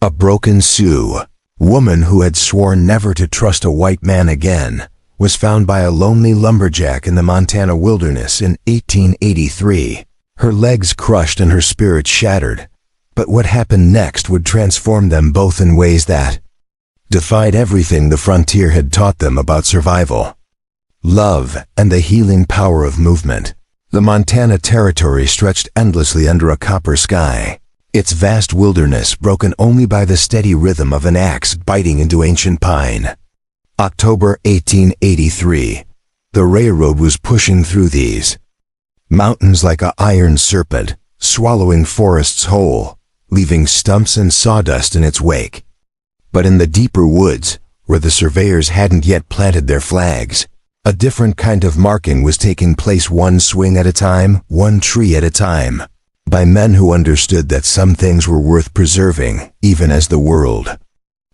A broken Sioux, woman who had sworn never to trust a white man again, was found by a lonely lumberjack in the Montana wilderness in 1883. Her legs crushed and her spirit shattered. But what happened next would transform them both in ways that defied everything the frontier had taught them about survival, love, and the healing power of movement. The Montana Territory stretched endlessly under a copper sky, its vast wilderness broken only by the steady rhythm of an axe biting into ancient pine. October 1883. The railroad was pushing through these mountains like an iron serpent, swallowing forests whole, leaving stumps and sawdust in its wake. But in the deeper woods, where the surveyors hadn't yet planted their flags, a different kind of marking was taking place, one swing at a time, one tree at a time, by men who understood that some things were worth preserving, even as the world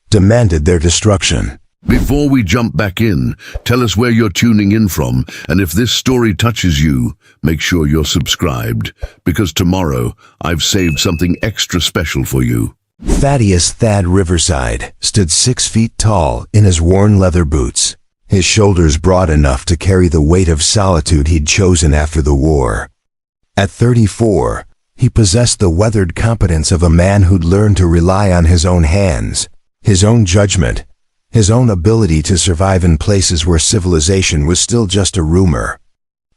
demanded their destruction. Before we jump back in, tell us where you're tuning in from, and if this story touches you, make sure you're subscribed, because tomorrow I've saved something extra special for you. Thaddeus Thad Riverside stood 6 feet tall in his worn leather boots, his shoulders broad enough to carry the weight of solitude he'd chosen after the war. At 34, he possessed the weathered competence of a man who'd learned to rely on his own hands, his own judgment, his own ability to survive in places where civilization was still just a rumor.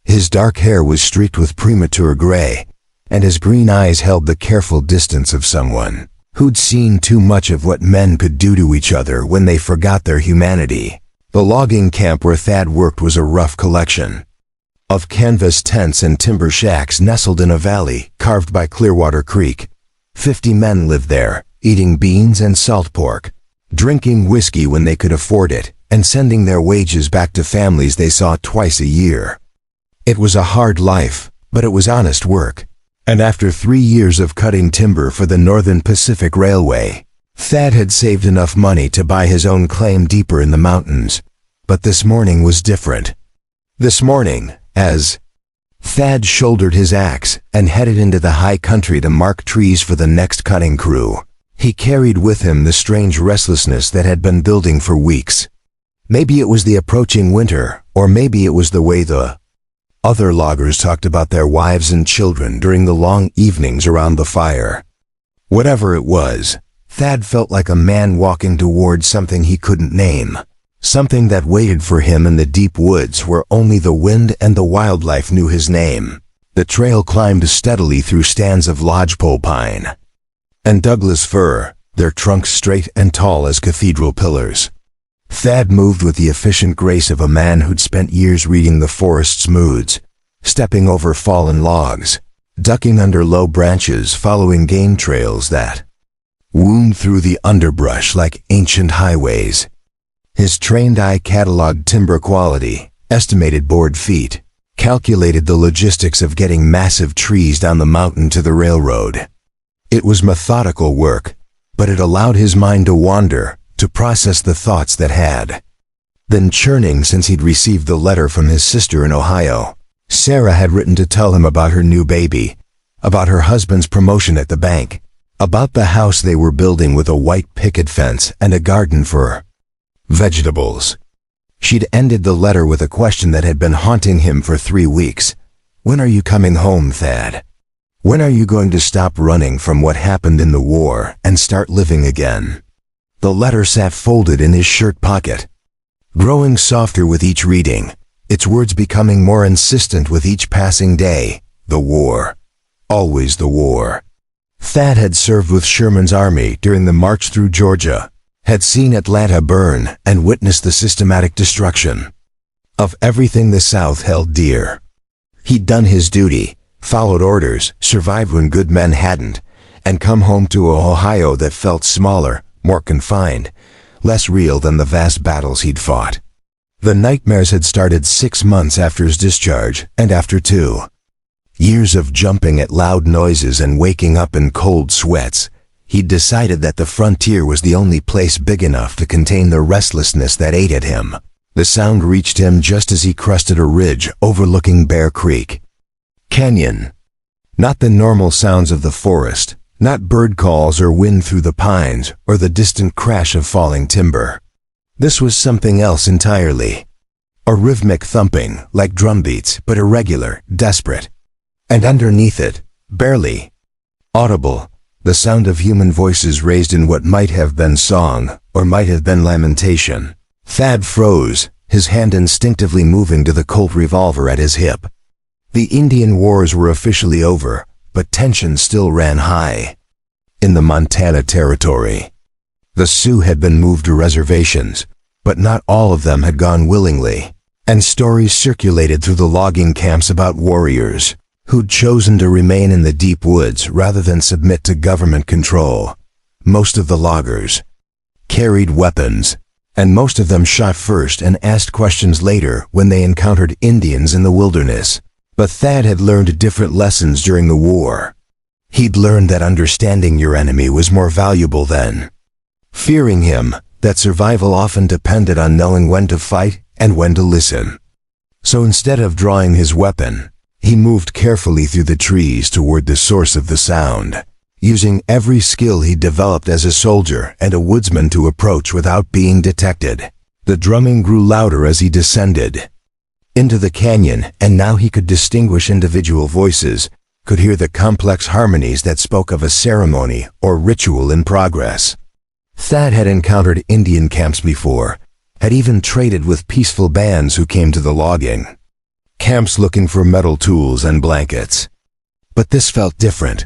His dark hair was streaked with premature gray, and his green eyes held the careful distance of someone who'd seen too much of what men could do to each other when they forgot their humanity. The logging camp where Thad worked was a rough collection of canvas tents and timber shacks nestled in a valley carved by Clearwater Creek. 50 men lived there, eating beans and salt pork, drinking whiskey when they could afford it, and sending their wages back to families they saw twice a year. It was a hard life, but it was honest work. And after 3 years of cutting timber for the Northern Pacific Railway, Thad had saved enough money to buy his own claim deeper in the mountains. But this morning was different. This morning, as Thad shouldered his axe and headed into the high country to mark trees for the next cutting crew, he carried with him the strange restlessness that had been building for weeks. Maybe it was the approaching winter, or maybe it was the way the other loggers talked about their wives and children during the long evenings around the fire. Whatever it was, Thad felt like a man walking toward something he couldn't name, something that waited for him in the deep woods where only the wind and the wildlife knew his name. The trail climbed steadily through stands of lodgepole pine and Douglas fir, their trunks straight and tall as cathedral pillars. Thad moved with the efficient grace of a man who'd spent years reading the forest's moods, stepping over fallen logs, ducking under low branches, following game trails that wound through the underbrush like ancient highways. His trained eye cataloged timber quality, estimated board feet, calculated the logistics of getting massive trees down the mountain to the railroad. It was methodical work, but it allowed his mind to wander, to process the thoughts that had been churning since he'd received the letter from his sister in Ohio. Sarah had written to tell him about her new baby, about her husband's promotion at the bank, about the house they were building with a white picket fence and a garden for vegetables. She'd ended the letter with a question that had been haunting him for 3 weeks. When are you coming home, Thad? When are you going to stop running from what happened in the war and start living again? The letter sat folded in his shirt pocket, growing softer with each reading, its words becoming more insistent with each passing day. The war. Always the war. Thad had served with Sherman's army during the march through Georgia, had seen Atlanta burn and witnessed the systematic destruction of everything the South held dear. He'd done his duty, followed orders, survived when good men hadn't, and come home to an Ohio that felt smaller, more confined, less real than the vast battles he'd fought. The nightmares had started 6 months after his discharge, and after 2 years of jumping at loud noises and waking up in cold sweats, he'd decided that the frontier was the only place big enough to contain the restlessness that ate at him. The sound reached him just as he crested a ridge overlooking Bear Creek Canyon. Not the normal sounds of the forest, Not bird calls or wind through the pines or the distant crash of falling timber. This was something else entirely. A rhythmic thumping, like drumbeats, but irregular, desperate. And underneath it, barely audible, the sound of human voices raised in what might have been song, or might have been lamentation. Thad froze, his hand instinctively moving to the Colt revolver at his hip. The Indian wars were officially over, but tension still ran high. In the Montana Territory, the Sioux had been moved to reservations, but not all of them had gone willingly, and stories circulated through the logging camps about warriors who'd chosen to remain in the deep woods rather than submit to government control. Most of the loggers carried weapons, and most of them shot first and asked questions later when they encountered Indians in the wilderness. But Thad had learned different lessons during the war. He'd learned that understanding your enemy was more valuable than fearing him, that survival often depended on knowing when to fight and when to listen. So instead of drawing his weapon, he moved carefully through the trees toward the source of the sound, using every skill he developed as a soldier and a woodsman to approach without being detected. The drumming grew louder as he descended into the canyon, and now he could distinguish individual voices, could hear the complex harmonies that spoke of a ceremony or ritual in progress. Thad had encountered Indian camps before, had even traded with peaceful bands who came to the logging camps looking for metal tools and blankets. But this felt different.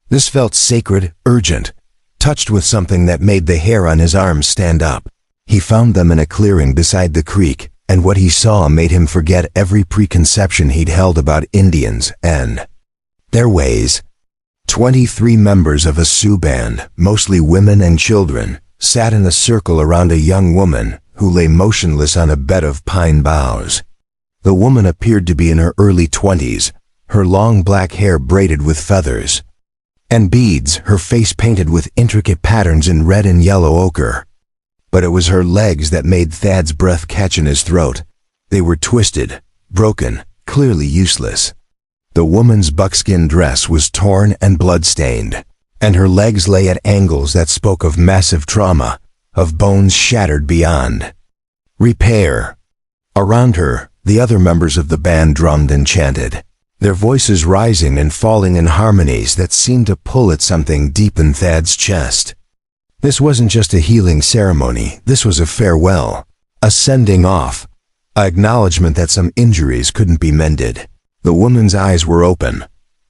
This felt sacred, urgent, touched with something that made the hair on his arms stand up. He found them in a clearing beside the creek, and what he saw made him forget every preconception he'd held about Indians and their ways. 23 members of a Sioux band, mostly women and children, sat in a circle around a young woman who lay motionless on a bed of pine boughs. The woman appeared to be in her early 20s, her long black hair braided with feathers and beads, her face painted with intricate patterns in red and yellow ochre. But it was her legs that made Thad's breath catch in his throat. They were twisted, broken, clearly useless. The woman's buckskin dress was torn and blood-stained, and her legs lay at angles that spoke of massive trauma, of bones shattered beyond repair. Around her, the other members of the band drummed and chanted, their voices rising and falling in harmonies that seemed to pull at something deep in Thad's chest. This wasn't just a healing ceremony, this was a farewell, a sending off, an acknowledgement that some injuries couldn't be mended. The woman's eyes were open,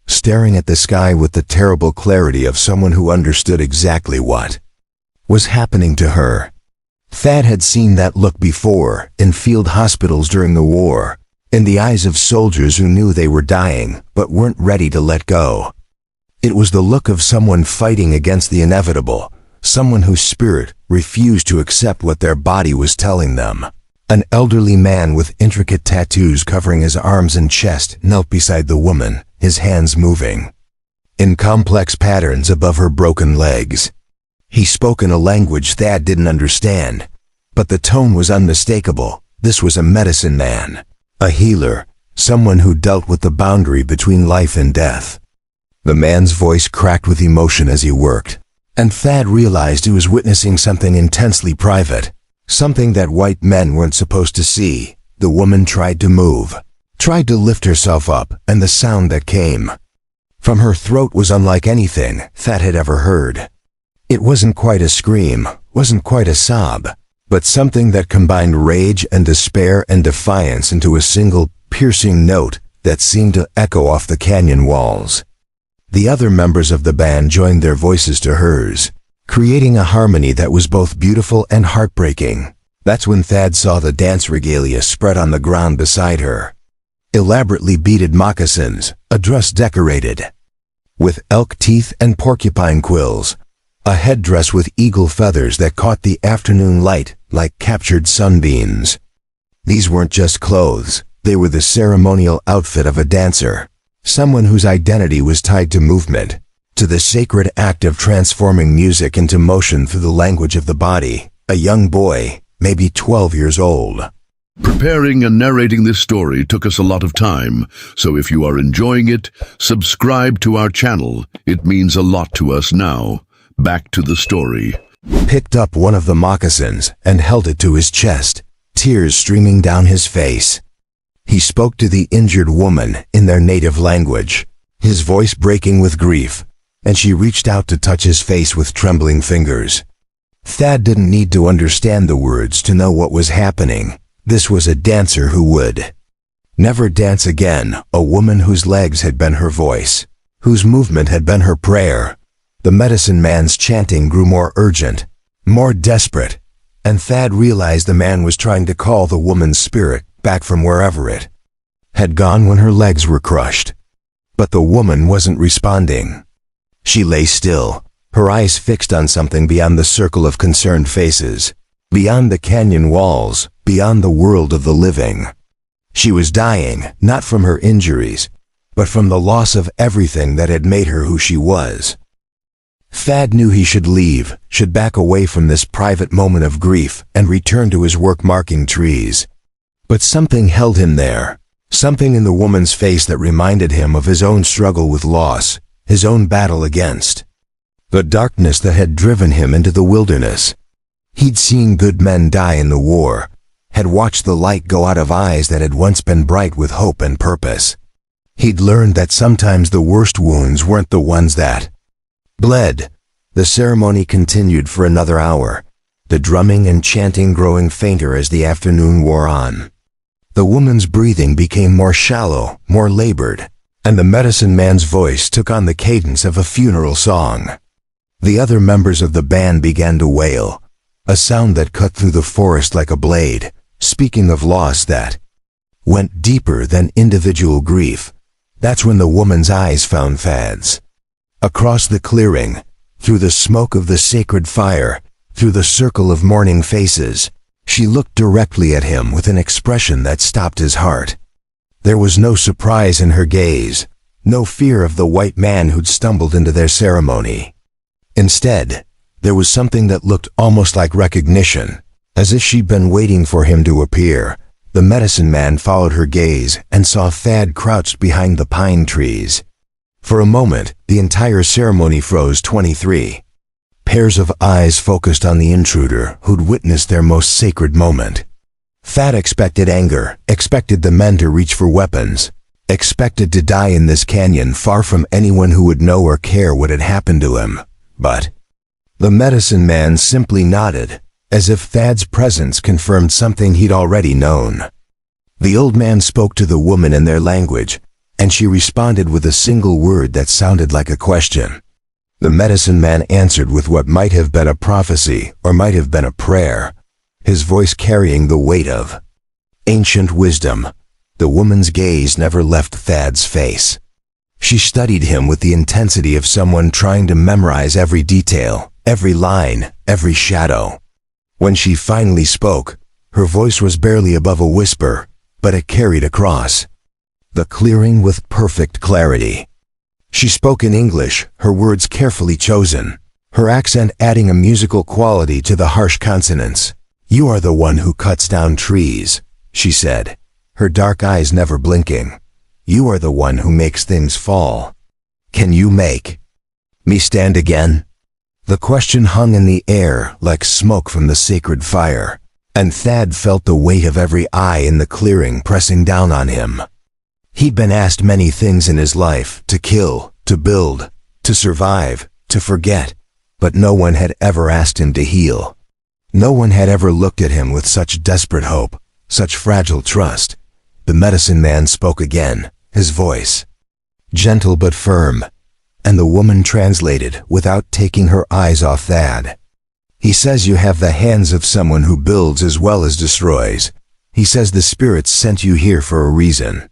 staring at the sky with the terrible clarity of someone who understood exactly what was happening to her. Thad had seen that look before, in field hospitals during the war, in the eyes of soldiers who knew they were dying, but weren't ready to let go. It was the look of someone fighting against the inevitable, someone whose spirit refused to accept what their body was telling them. An elderly man with intricate tattoos covering his arms and chest knelt beside the woman, his hands moving in complex patterns above her broken legs. He spoke in a language Thad didn't understand, but the tone was unmistakable. This was a medicine man, a healer, someone who dealt with the boundary between life and death. The man's voice cracked with emotion as he worked, and Thad realized he was witnessing something intensely private, something that white men weren't supposed to see. The woman tried to move, tried to lift herself up, and the sound that came from her throat was unlike anything Thad had ever heard. It wasn't quite a scream, wasn't quite a sob, but something that combined rage and despair and defiance into a single, piercing note that seemed to echo off the canyon walls. The other members of the band joined their voices to hers, creating a harmony that was both beautiful and heartbreaking. That's when Thad saw the dance regalia spread on the ground beside her. Elaborately beaded moccasins, a dress decorated with elk teeth and porcupine quills, a headdress with eagle feathers that caught the afternoon light like captured sunbeams. These weren't just clothes, they were the ceremonial outfit of a dancer, someone whose identity was tied to movement, to the sacred act of transforming music into motion through the language of the body. A young boy, maybe 12 years old, Preparing and narrating this story took us a lot of time, so if you are enjoying it, subscribe to our channel. It means a lot to us now. Back to the story. Picked up one of the moccasins and held it to his chest, tears streaming down his face. He spoke to the injured woman in their native language, his voice breaking with grief, and she reached out to touch his face with trembling fingers. Thad didn't need to understand the words to know what was happening. This was a dancer who would never dance again, a woman whose legs had been her voice, whose movement had been her prayer. The medicine man's chanting grew more urgent, more desperate, and Thad realized the man was trying to call the woman's spirit back from wherever it had gone when her legs were crushed. But the woman wasn't responding. She lay still, her eyes fixed on something beyond the circle of concerned faces, beyond the canyon walls, beyond the world of the living. She was dying, not from her injuries, but from the loss of everything that had made her who she was. Thad knew he should leave, should back away from this private moment of grief and return to his work marking trees. But something held him there, something in the woman's face that reminded him of his own struggle with loss, his own battle against the darkness that had driven him into the wilderness. He'd seen good men die in the war, had watched the light go out of eyes that had once been bright with hope and purpose. He'd learned that sometimes the worst wounds weren't the ones that bled. The ceremony continued for another hour, the drumming and chanting growing fainter as the afternoon wore on. The woman's breathing became more shallow, more labored, and the medicine man's voice took on the cadence of a funeral song. The other members of the band began to wail, a sound that cut through the forest like a blade, speaking of loss that went deeper than individual grief. That's when the woman's eyes found Thad's. Across the clearing, through the smoke of the sacred fire, through the circle of mourning faces, she looked directly at him with an expression that stopped his heart. There was no surprise in her gaze, no fear of the white man who'd stumbled into their ceremony. Instead, there was something that looked almost like recognition, as if she'd been waiting for him to appear. The medicine man followed her gaze and saw Thad crouched behind the pine trees. For a moment, the entire ceremony froze. 23 pairs of eyes focused on the intruder who'd witnessed their most sacred moment. Thad expected anger, expected the men to reach for weapons, expected to die in this canyon far from anyone who would know or care what had happened to him. But the medicine man simply nodded, as if Thad's presence confirmed something he'd already known. The old man spoke to the woman in their language, and she responded with a single word that sounded like a question. The medicine man answered with what might have been a prophecy or might have been a prayer, his voice carrying the weight of ancient wisdom. The woman's gaze never left Thad's face. She studied him with the intensity of someone trying to memorize every detail, every line, every shadow. When she finally spoke, her voice was barely above a whisper, but it carried across the clearing with perfect clarity. She spoke in English, her words carefully chosen, her accent adding a musical quality to the harsh consonants. "You are the one who cuts down trees," she said, her dark eyes never blinking. "You are the one who makes things fall. Can you make me stand again?" The question hung in the air like smoke from the sacred fire, and Thad felt the weight of every eye in the clearing pressing down on him. He'd been asked many things in his life, to kill, to build, to survive, to forget, but no one had ever asked him to heal. No one had ever looked at him with such desperate hope, such fragile trust. The medicine man spoke again, his voice gentle but firm, and the woman translated without taking her eyes off Thad. "He says you have the hands of someone who builds as well as destroys. He says the spirits sent you here for a reason.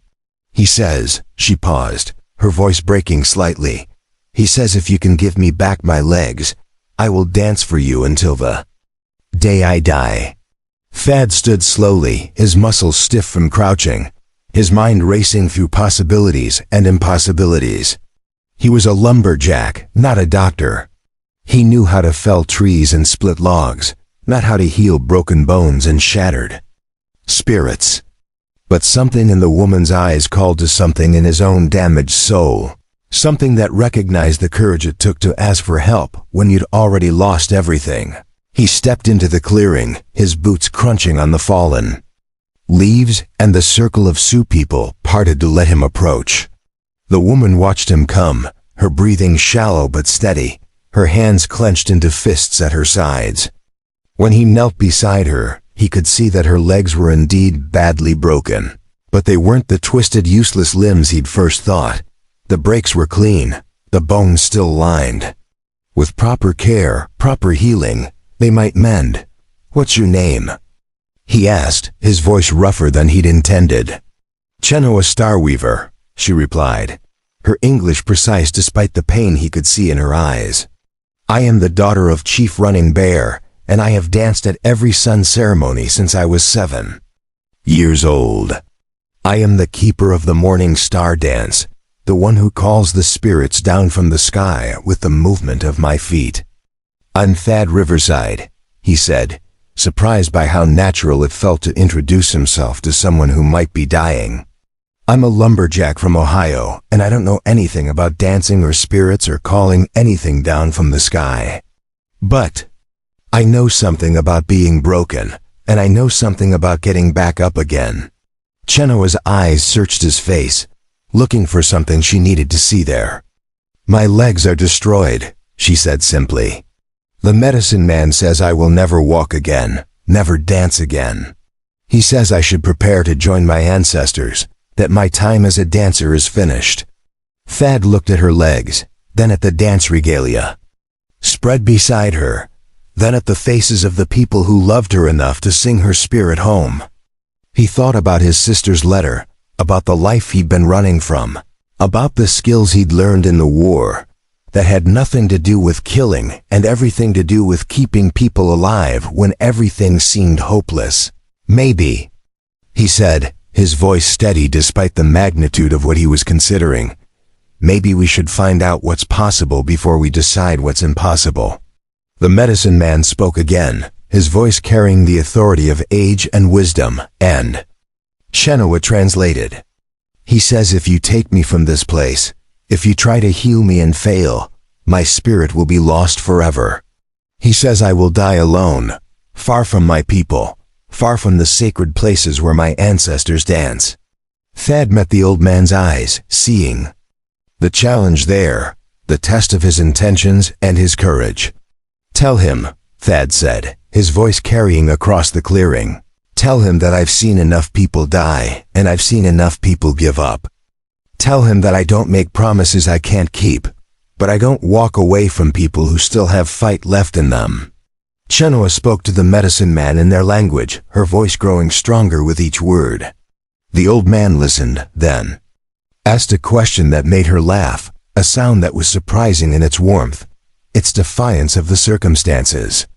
He says," she paused, her voice breaking slightly, "he says if you can give me back my legs, I will dance for you until the day I die." Thad stood slowly, his muscles stiff from crouching, his mind racing through possibilities and impossibilities. He was a lumberjack, not a doctor. He knew how to fell trees and split logs, not how to heal broken bones and shattered spirits. But something in the woman's eyes called to something in his own damaged soul. Something that recognized the courage it took to ask for help when you'd already lost everything. He stepped into the clearing, his boots crunching on the fallen leaves, and the circle of Sioux people parted to let him approach. The woman watched him come, her breathing shallow but steady, her hands clenched into fists at her sides. When he knelt beside her, he could see that her legs were indeed badly broken. But they weren't the twisted, useless limbs he'd first thought. The breaks were clean, the bones still lined. With proper care, proper healing, they might mend. "What's your name?" he asked, his voice rougher than he'd intended. "Chenoa Starweaver," she replied, her English precise despite the pain he could see in her eyes. "I am the daughter of Chief Running Bear, and I have danced at every sun ceremony since I was 7 years old. I am the keeper of the morning star dance, the one who calls the spirits down from the sky with the movement of my feet. I'm Thad Riverside," he said, surprised by how natural it felt to introduce himself to someone who might be dying. "I'm a lumberjack from Ohio, and I don't know anything about dancing or spirits or calling anything down from the sky. But I know something about being broken, and I know something about getting back up again." Chenoa's eyes searched his face, looking for something she needed to see there. "My legs are destroyed," she said simply. "The medicine man says I will never walk again, never dance again. He says I should prepare to join my ancestors, that my time as a dancer is finished." Thad looked at her legs, then at the dance regalia spread beside her, then at the faces of the people who loved her enough to sing her spirit home. He thought about his sister's letter, about the life he'd been running from, about the skills he'd learned in the war, that had nothing to do with killing and everything to do with keeping people alive when everything seemed hopeless. "Maybe," he said, his voice steady despite the magnitude of what he was considering, "maybe we should find out what's possible before we decide what's impossible." The medicine man spoke again, his voice carrying the authority of age and wisdom, and Chenoa translated. "He says if you take me from this place, if you try to heal me and fail, my spirit will be lost forever. He says I will die alone, far from my people, far from the sacred places where my ancestors dance." Thad met the old man's eyes, seeing the challenge there, the test of his intentions and his courage. "Tell him," Thad said, his voice carrying across the clearing. "Tell him that I've seen enough people die, and I've seen enough people give up. Tell him that I don't make promises I can't keep, but I don't walk away from people who still have fight left in them." Chenoa spoke to the medicine man in their language, her voice growing stronger with each word. The old man listened, then asked a question that made her laugh, a sound that was surprising in its warmth, its defiance of the circumstances.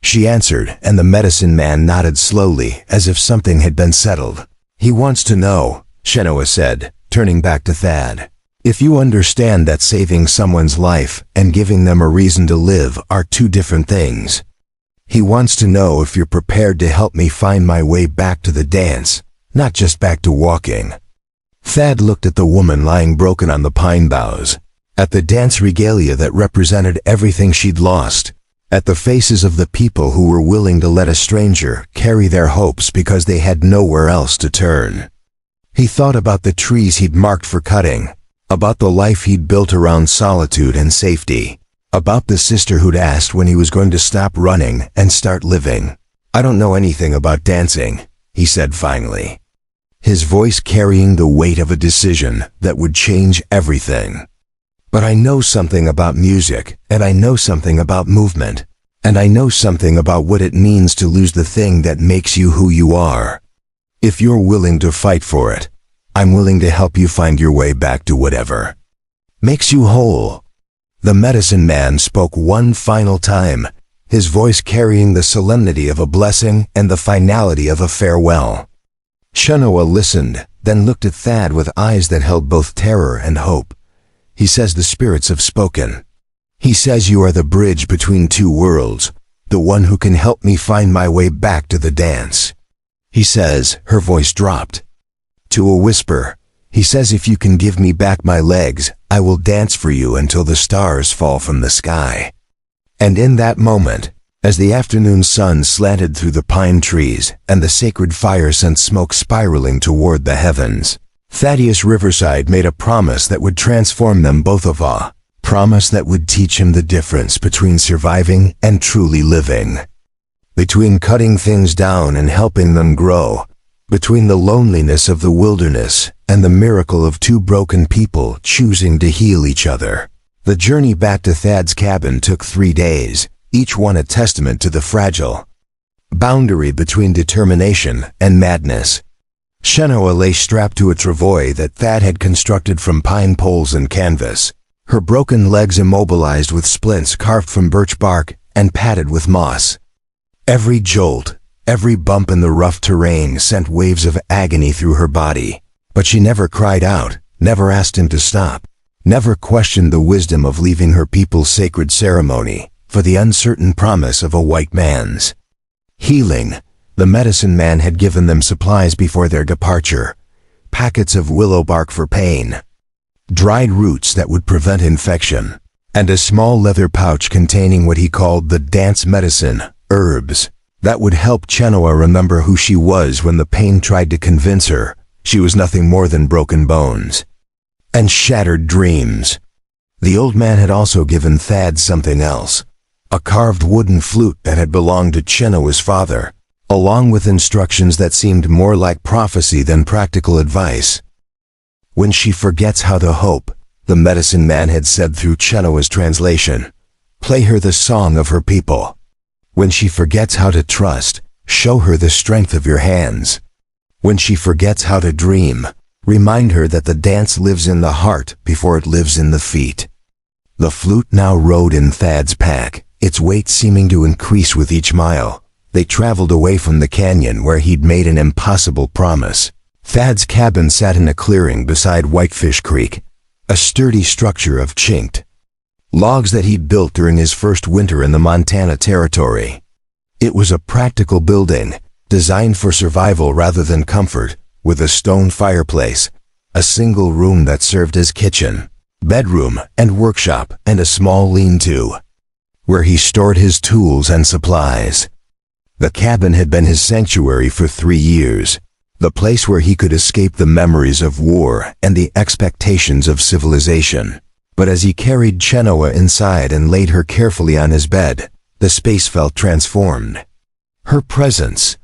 She answered, and the medicine man nodded slowly, as if something had been settled. "He wants to know," Chenoa said, turning back to Thad, "if you understand that saving someone's life and giving them a reason to live are two different things. He wants to know if you're prepared to help me find my way back to the dance, not just back to walking." Thad looked at the woman lying broken on the pine boughs, at the dance regalia that represented everything she'd lost, at the faces of the people who were willing to let a stranger carry their hopes because they had nowhere else to turn. He thought about the trees he'd marked for cutting, about the life he'd built around solitude and safety, about the sister who'd asked when he was going to stop running and start living. "I don't know anything about dancing," he said finally, his voice carrying the weight of a decision that would change everything. "But I know something about music, and I know something about movement, and I know something about what it means to lose the thing that makes you who you are. If you're willing to fight for it, I'm willing to help you find your way back to whatever makes you whole." The medicine man spoke one final time, his voice carrying the solemnity of a blessing and the finality of a farewell. Chenoa listened, then looked at Thad with eyes that held both terror and hope. "He says the spirits have spoken. He says you are the bridge between two worlds, the one who can help me find my way back to the dance." he says, her voice dropped to a whisper. He says, if you can give me back my legs, I will dance for you until the stars fall from the sky. And in that moment, as the afternoon sun slanted through the pine trees and the sacred fire sent smoke spiraling toward the heavens, Thaddeus Riverside made a promise that would transform them both of a promise that would teach him the difference between surviving and truly living, between cutting things down and helping them grow, between the loneliness of the wilderness and the miracle of two broken people choosing to heal each other. The journey back to Thad's cabin took 3 days, each one a testament to the fragile boundary between determination and madness. Chenoa lay strapped to a travois that Thad had constructed from pine poles and canvas, her broken legs immobilized with splints carved from birch bark and padded with moss. Every jolt, every bump in the rough terrain sent waves of agony through her body, but she never cried out, never asked him to stop, never questioned the wisdom of leaving her people's sacred ceremony for the uncertain promise of a white man's healing. The medicine man had given them supplies before their departure, packets of willow bark for pain, dried roots that would prevent infection, and a small leather pouch containing what he called the dance medicine, herbs, that would help Chenoa remember who she was when the pain tried to convince her she was nothing more than broken bones and shattered dreams. The old man had also given Thad something else, a carved wooden flute that had belonged to Chenoa's father, along with instructions that seemed more like prophecy than practical advice. When she forgets how to hope, the medicine man had said through Chenoa's translation, play her the song of her people. When she forgets how to trust, show her the strength of your hands. When she forgets how to dream, remind her that the dance lives in the heart before it lives in the feet. The flute now rode in Thad's pack, its weight seeming to increase with each mile. They traveled away from the canyon where he'd made an impossible promise. Thad's cabin sat in a clearing beside Whitefish Creek, a sturdy structure of chinked logs that he'd built during his first winter in the Montana Territory. It was a practical building, designed for survival rather than comfort, with a stone fireplace, a single room that served as kitchen, bedroom, and workshop, and a small lean-to, where he stored his tools and supplies. The cabin had been his sanctuary for 3 years, the place where he could escape the memories of war and the expectations of civilization. But as he carried Chenoa inside and laid her carefully on his bed, the space felt transformed. Her presence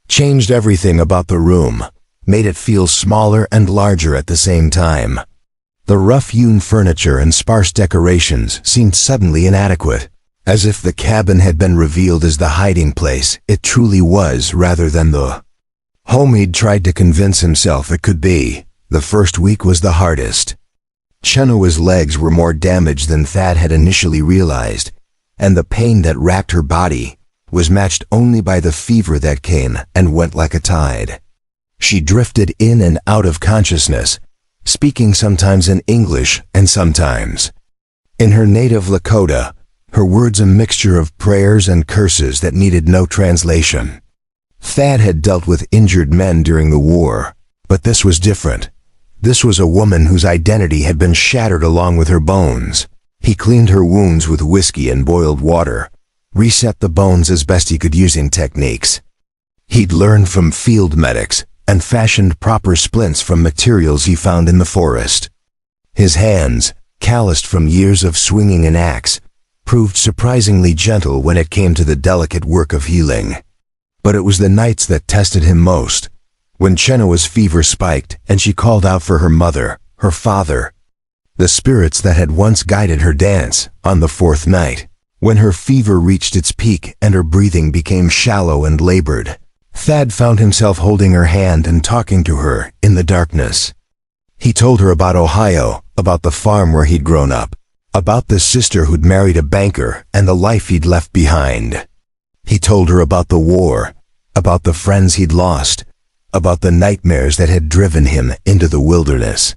changed everything about the room, made it feel smaller and larger at the same time. The rough-hewn furniture and sparse decorations seemed suddenly inadequate, as if the cabin had been revealed as the hiding place it truly was rather than the home he'd tried to convince himself it could be. The first week was the hardest. Chenoa's legs were more damaged than Thad had initially realized, and the pain that racked her body was matched only by the fever that came and went like a tide. She drifted in and out of consciousness, speaking sometimes in English and sometimes in her native Lakota, her words a mixture of prayers and curses that needed no translation. Thad had dealt with injured men during the war, but this was different. This was a woman whose identity had been shattered along with her bones. He cleaned her wounds with whiskey and boiled water, reset the bones as best he could using techniques he'd learned from field medics, and fashioned proper splints from materials he found in the forest. His hands, calloused from years of swinging an axe, proved surprisingly gentle when it came to the delicate work of healing. But it was the nights that tested him most, when Chenoa's fever spiked and she called out for her mother, her father, the spirits that had once guided her dance. On the 4th night, when her fever reached its peak and her breathing became shallow and labored, Thad found himself holding her hand and talking to her in the darkness. He told her about Ohio, about the farm where he'd grown up, about the sister who'd married a banker and the life he'd left behind. He told her about the war, about the friends he'd lost, about the nightmares that had driven him into the wilderness.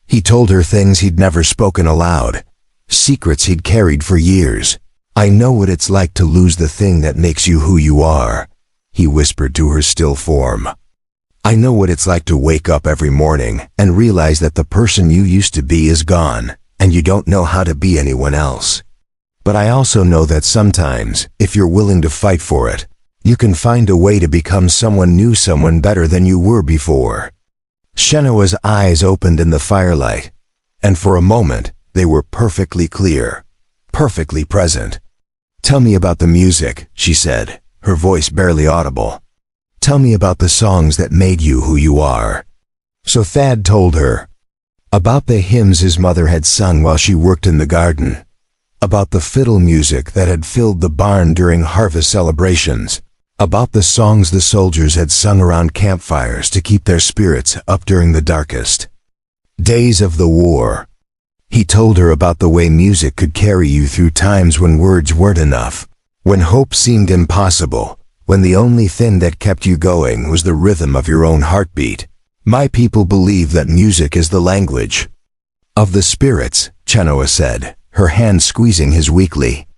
He told her things he'd never spoken aloud, secrets he'd carried for years. I know what it's like to lose the thing that makes you who you are, he whispered to her still form. "I know what it's like to wake up every morning and realize that the person you used to be is gone, and you don't know how to be anyone else. But I also know that sometimes, if you're willing to fight for it, you can find a way to become someone new, someone better than you were before." Shenoa's eyes opened in the firelight, and for a moment, they were perfectly clear, perfectly present. "Tell me about the music," she said, her voice barely audible. "Tell me about the songs that made you who you are." So Thad told her about the hymns his mother had sung while she worked in the garden, about the fiddle music that had filled the barn during harvest celebrations, about the songs the soldiers had sung around campfires to keep their spirits up during the darkest days of the war. He told her about the way music could carry you through times when words weren't enough, when hope seemed impossible, when the only thing that kept you going was the rhythm of your own heartbeat. "My people believe that music is the language of the spirits," Shenoa said, her hand squeezing his weakly.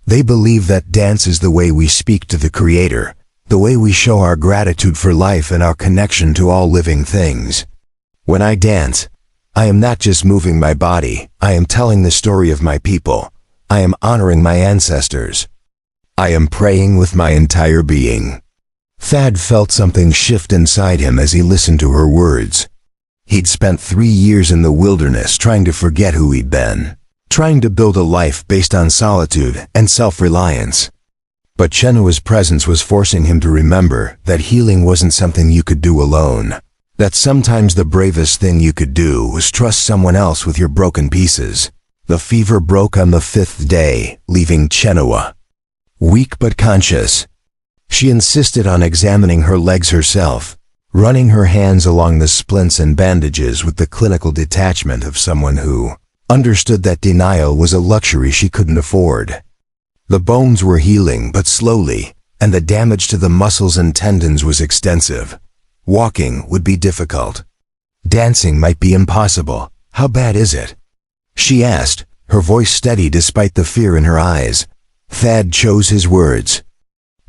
"They believe that dance is the way we speak to the Creator, the way we show our gratitude for life and our connection to all living things. When I dance, I am not just moving my body, I am telling the story of my people. I am honoring my ancestors. I am praying with my entire being." Thad felt something shift inside him as he listened to her words. He'd spent 3 years in the wilderness trying to forget who he'd been, trying to build a life based on solitude and self-reliance. But Shenoa's presence was forcing him to remember that healing wasn't something you could do alone, that sometimes the bravest thing you could do was trust someone else with your broken pieces. The fever broke on the 5th day, leaving Shenoa weak but conscious. She insisted on examining her legs herself, running her hands along the splints and bandages with the clinical detachment of someone who understood that denial was a luxury she couldn't afford. The bones were healing but slowly, and the damage to the muscles and tendons was extensive. Walking would be difficult. Dancing might be impossible. "How bad is it?" she asked, her voice steady despite the fear in her eyes. Thad chose his words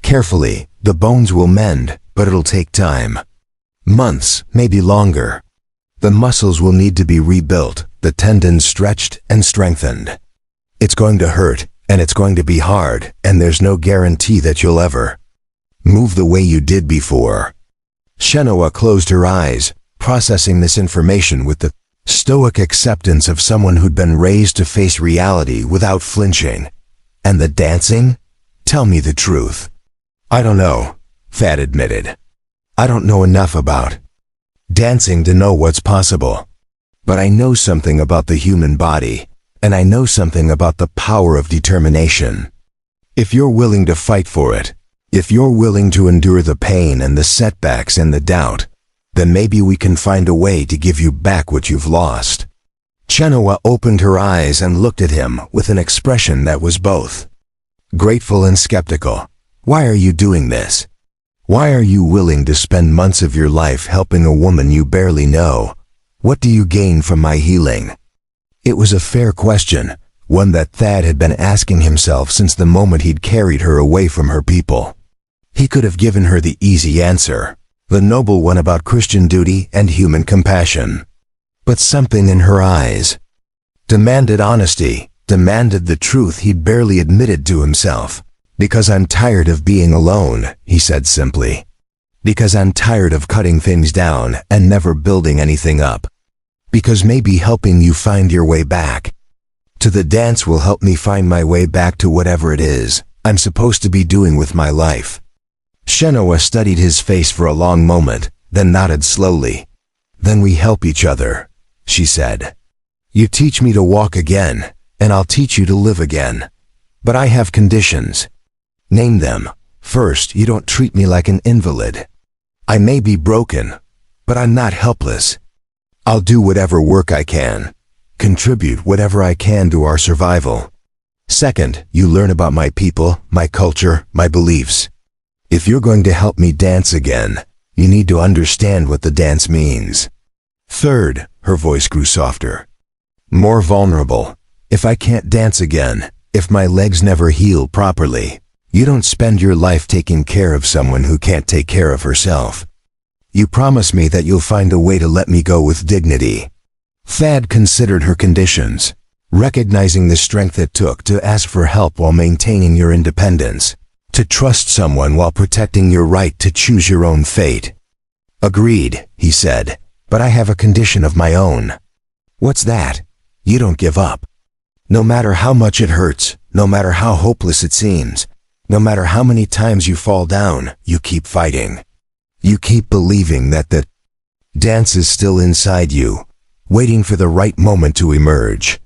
carefully. "The bones will mend, but it'll take time. Months, maybe longer. The muscles will need to be rebuilt, the tendons stretched and strengthened. It's going to hurt, and it's going to be hard, and there's no guarantee that you'll ever move the way you did before." Shenoa closed her eyes, processing this information with the stoic acceptance of someone who'd been raised to face reality without flinching. "And the dancing? Tell me the truth." "I don't know," Thad admitted. "I don't know enough about dancing to know what's possible. But I know something about the human body, and I know something about the power of determination. If you're willing to fight for it, if you're willing to endure the pain and the setbacks and the doubt, then maybe we can find a way to give you back what you've lost." Shenoa opened her eyes and looked at him with an expression that was both grateful and skeptical. "Why are you doing this? Why are you willing to spend months of your life helping a woman you barely know? What do you gain from my healing?" It was a fair question, one that Thad had been asking himself since the moment he'd carried her away from her people. He could have given her the easy answer, the noble one about Christian duty and human compassion. But something in her eyes demanded honesty, demanded the truth he'd barely admitted to himself. "Because I'm tired of being alone," he said simply. "Because I'm tired of cutting things down and never building anything up. Because maybe helping you find your way back to the dance will help me find my way back to whatever it is I'm supposed to be doing with my life." Shenoa studied his face for a long moment, then nodded slowly. "Then we help each other," she said. "You teach me to walk again, and I'll teach you to live again. But I have conditions." "Name them." "First, you don't treat me like an invalid. I may be broken, but I'm not helpless. I'll do whatever work I can, contribute whatever I can to our survival. Second, you learn about my people, my culture, my beliefs. If you're going to help me dance again, you need to understand what the dance means. Third," her voice grew softer, "more vulnerable. If I can't dance again, if my legs never heal properly, You don't spend your life taking care of someone who can't take care of herself. You promise me that you'll find a way to let me go with dignity." Thad considered her conditions, recognizing the strength it took to ask for help while maintaining your independence, to trust someone while protecting your right to choose your own fate. "Agreed," he said, "but I have a condition of my own." "What's that?" "You don't give up. No matter how much it hurts, no matter how hopeless it seems, no matter how many times you fall down, you keep fighting. You keep believing that the dance is still inside you, waiting for the right moment to emerge."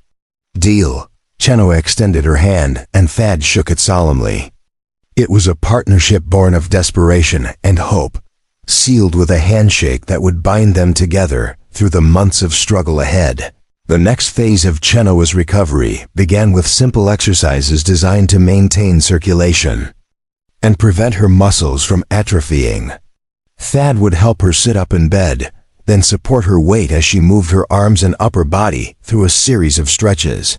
"Deal." Chenoa extended her hand, and Thad shook it solemnly. It was a partnership born of desperation and hope, sealed with a handshake that would bind them together through the months of struggle ahead. The next phase of Chenoa's recovery began with simple exercises designed to maintain circulation and prevent her muscles from atrophying. Thad would help her sit up in bed, then support her weight as she moved her arms and upper body through a series of stretches.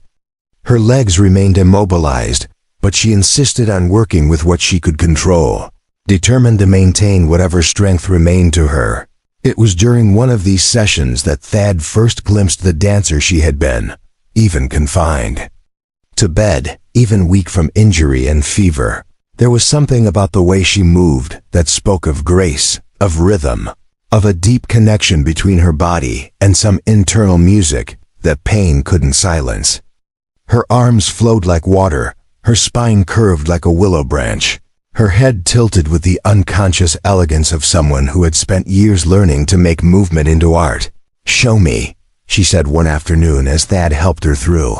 Her legs remained immobilized, but she insisted on working with what she could control, determined to maintain whatever strength remained to her. It was during one of these sessions that Thad first glimpsed the dancer she had been, even confined to bed, even weak from injury and fever. There was something about the way she moved that spoke of grace, of rhythm, of a deep connection between her body and some internal music that pain couldn't silence. Her arms flowed like water, her spine curved like a willow branch, her head tilted with the unconscious elegance of someone who had spent years learning to make movement into art. "Show me," she said one afternoon as Thad helped her through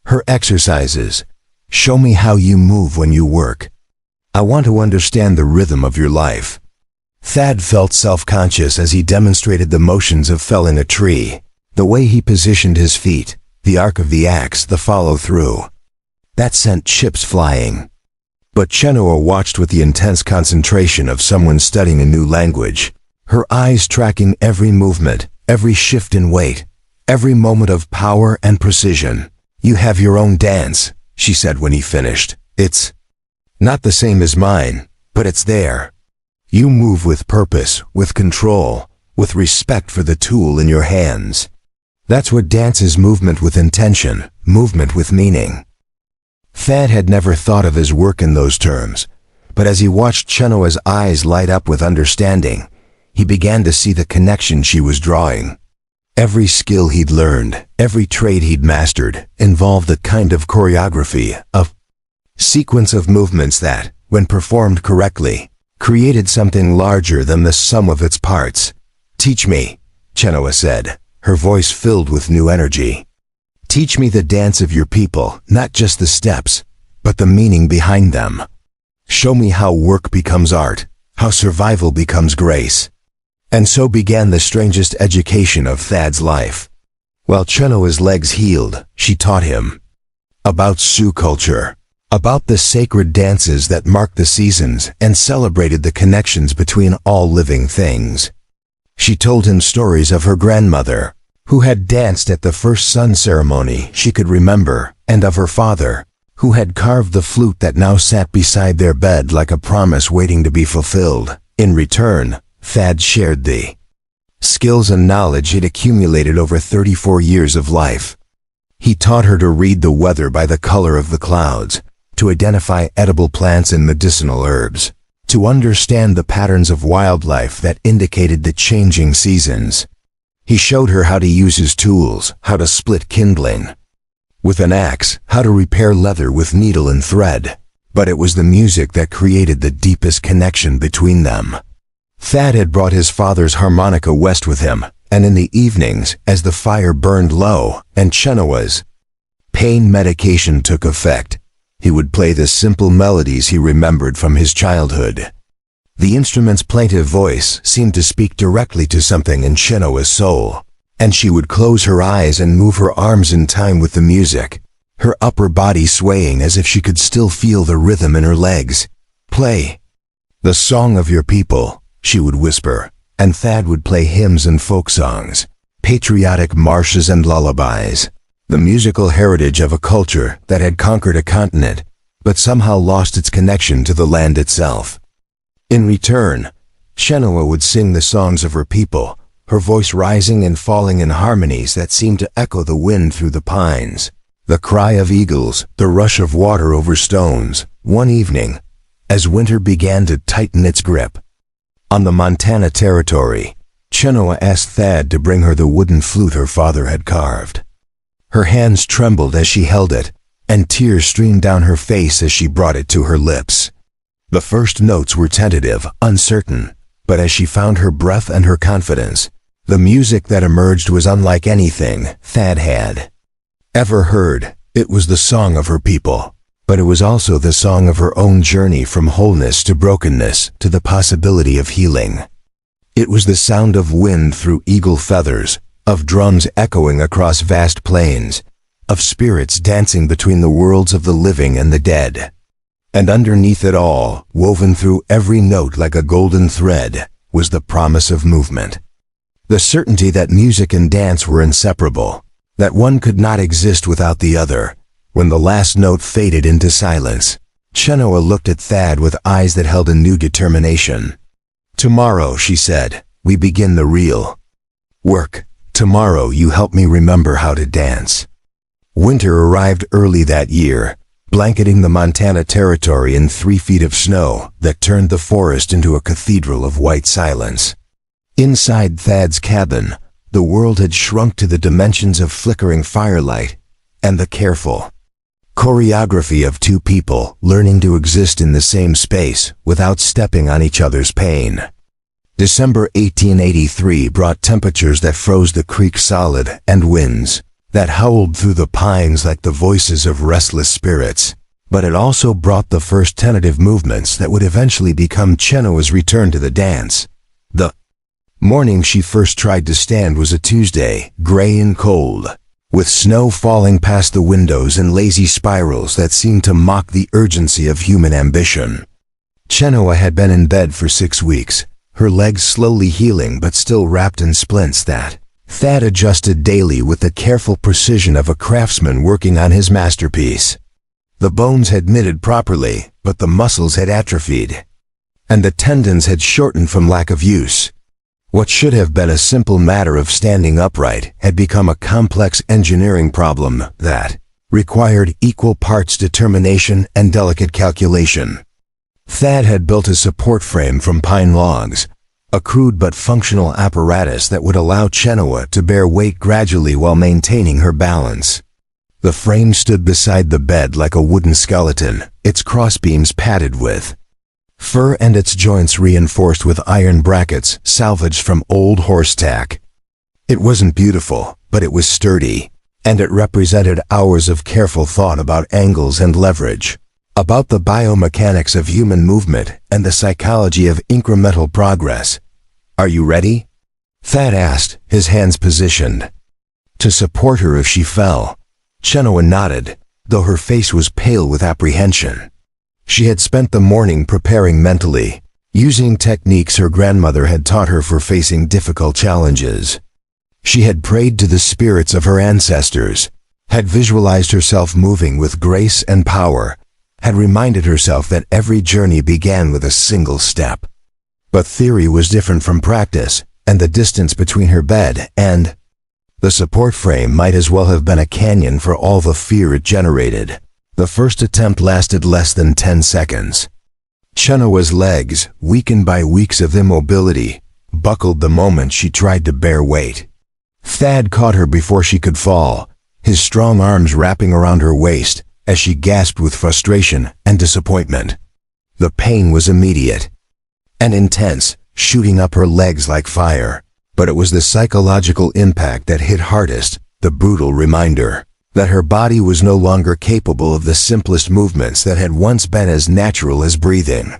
her exercises. "Show me how you move when you work. I want to understand the rhythm of your life." Thad felt self-conscious as he demonstrated the motions of felling a tree, the way he positioned his feet, the arc of the axe, the follow-through. That sent chips flying. But Chenoa watched with the intense concentration of someone studying a new language, her eyes tracking every movement, every shift in weight, every moment of power and precision. "You have your own dance," she said when he finished. "It's not the same as mine, but it's there. You move with purpose, with control, with respect for the tool in your hands. That's what dance is: movement with intention, movement with meaning." Thad had never thought of his work in those terms, but as he watched Chenoa's eyes light up with understanding, he began to see the connection she was drawing. Every skill he'd learned, every trade he'd mastered, involved a kind of choreography, a sequence of movements that, when performed correctly, created something larger than the sum of its parts. "Teach me," Chenoa said, her voice filled with new energy. "Teach me the dance of your people, not just the steps, but the meaning behind them. Show me how work becomes art, how survival becomes grace." And so began the strangest education of Thad's life. While Chenoa's legs healed, she taught him about Sioux culture, about the sacred dances that marked the seasons and celebrated the connections between all living things. She told him stories of her grandmother, who had danced at the first sun ceremony she could remember, and of her father, who had carved the flute that now sat beside their bed like a promise waiting to be fulfilled. In return, Thad shared the skills and knowledge he'd accumulated over 34 years of life. He taught her to read the weather by the color of the clouds, to identify edible plants and medicinal herbs, to understand the patterns of wildlife that indicated the changing seasons. He showed her how to use his tools, how to split kindling with an axe, how to repair leather with needle and thread. But it was the music that created the deepest connection between them. Thad had brought his father's harmonica west with him, and in the evenings, as the fire burned low and Chenoa's pain medication took effect, he would play the simple melodies he remembered from his childhood. The instrument's plaintive voice seemed to speak directly to something in Chenoa's soul, and she would close her eyes and move her arms in time with the music, her upper body swaying as if she could still feel the rhythm in her legs. "Play the song of your people," she would whisper, and Thad would play hymns and folk songs, patriotic marches and lullabies, the musical heritage of a culture that had conquered a continent but somehow lost its connection to the land itself. In return, Chenoa would sing the songs of her people, her voice rising and falling in harmonies that seemed to echo the wind through the pines, the cry of eagles, the rush of water over stones. One evening, as winter began to tighten its grip on the Montana territory, Chenoa asked Thad to bring her the wooden flute her father had carved. Her hands trembled as she held it, and tears streamed down her face as she brought it to her lips. The first notes were tentative, uncertain, but as she found her breath and her confidence, the music that emerged was unlike anything Thad had ever heard. It was the song of her people, but it was also the song of her own journey from wholeness to brokenness to the possibility of healing. It was the sound of wind through eagle feathers, of drums echoing across vast plains, of spirits dancing between the worlds of the living and the dead. And underneath it all, woven through every note like a golden thread, was the promise of movement. The certainty that music and dance were inseparable, that one could not exist without the other. When the last note faded into silence, Chenoa looked at Thad with eyes that held a new determination. "Tomorrow," she said, "we begin the real work. Tomorrow you help me remember how to dance." Winter arrived early that year, blanketing the Montana territory in 3 feet of snow that turned the forest into a cathedral of white silence. Inside Thad's cabin, the world had shrunk to the dimensions of flickering firelight and the careful choreography of 2 people learning to exist in the same space without stepping on each other's pain. December 1883 brought temperatures that froze the creek solid and winds that howled through the pines like the voices of restless spirits. But it also brought the first tentative movements that would eventually become Chenoa's return to the dance. The morning she first tried to stand was a Tuesday, gray and cold, with snow falling past the windows in lazy spirals that seemed to mock the urgency of human ambition. Chenoa had been in bed for 6 weeks, her legs slowly healing but still wrapped in splints that Thad adjusted daily with the careful precision of a craftsman working on his masterpiece. The bones had knitted properly, but the muscles had atrophied, and the tendons had shortened from lack of use. What should have been a simple matter of standing upright had become a complex engineering problem that required equal parts determination and delicate calculation. Thad had built a support frame from pine logs, a crude but functional apparatus that would allow Chenoa to bear weight gradually while maintaining her balance. The frame stood beside the bed like a wooden skeleton, its crossbeams padded with fur and its joints reinforced with iron brackets salvaged from old horse tack. It wasn't beautiful, but it was sturdy, and it represented hours of careful thought about angles and leverage, about the biomechanics of human movement and the psychology of incremental progress. "Are you ready?" Thad asked, his hands positioned to support her if she fell. Chenoa nodded, though her face was pale with apprehension. She had spent the morning preparing mentally, using techniques her grandmother had taught her for facing difficult challenges. She had prayed to the spirits of her ancestors, had visualized herself moving with grace and power, had reminded herself that every journey began with a single step. But theory was different from practice, and the distance between her bed and the support frame might as well have been a canyon for all the fear it generated. The first attempt lasted less than 10 seconds. Chenoa's legs, weakened by weeks of immobility, buckled the moment she tried to bear weight. Thad caught her before she could fall, his strong arms wrapping around her waist as she gasped with frustration and disappointment. The pain was immediate and intense, shooting up her legs like fire. But it was the psychological impact that hit hardest, the brutal reminder that her body was no longer capable of the simplest movements that had once been as natural as breathing.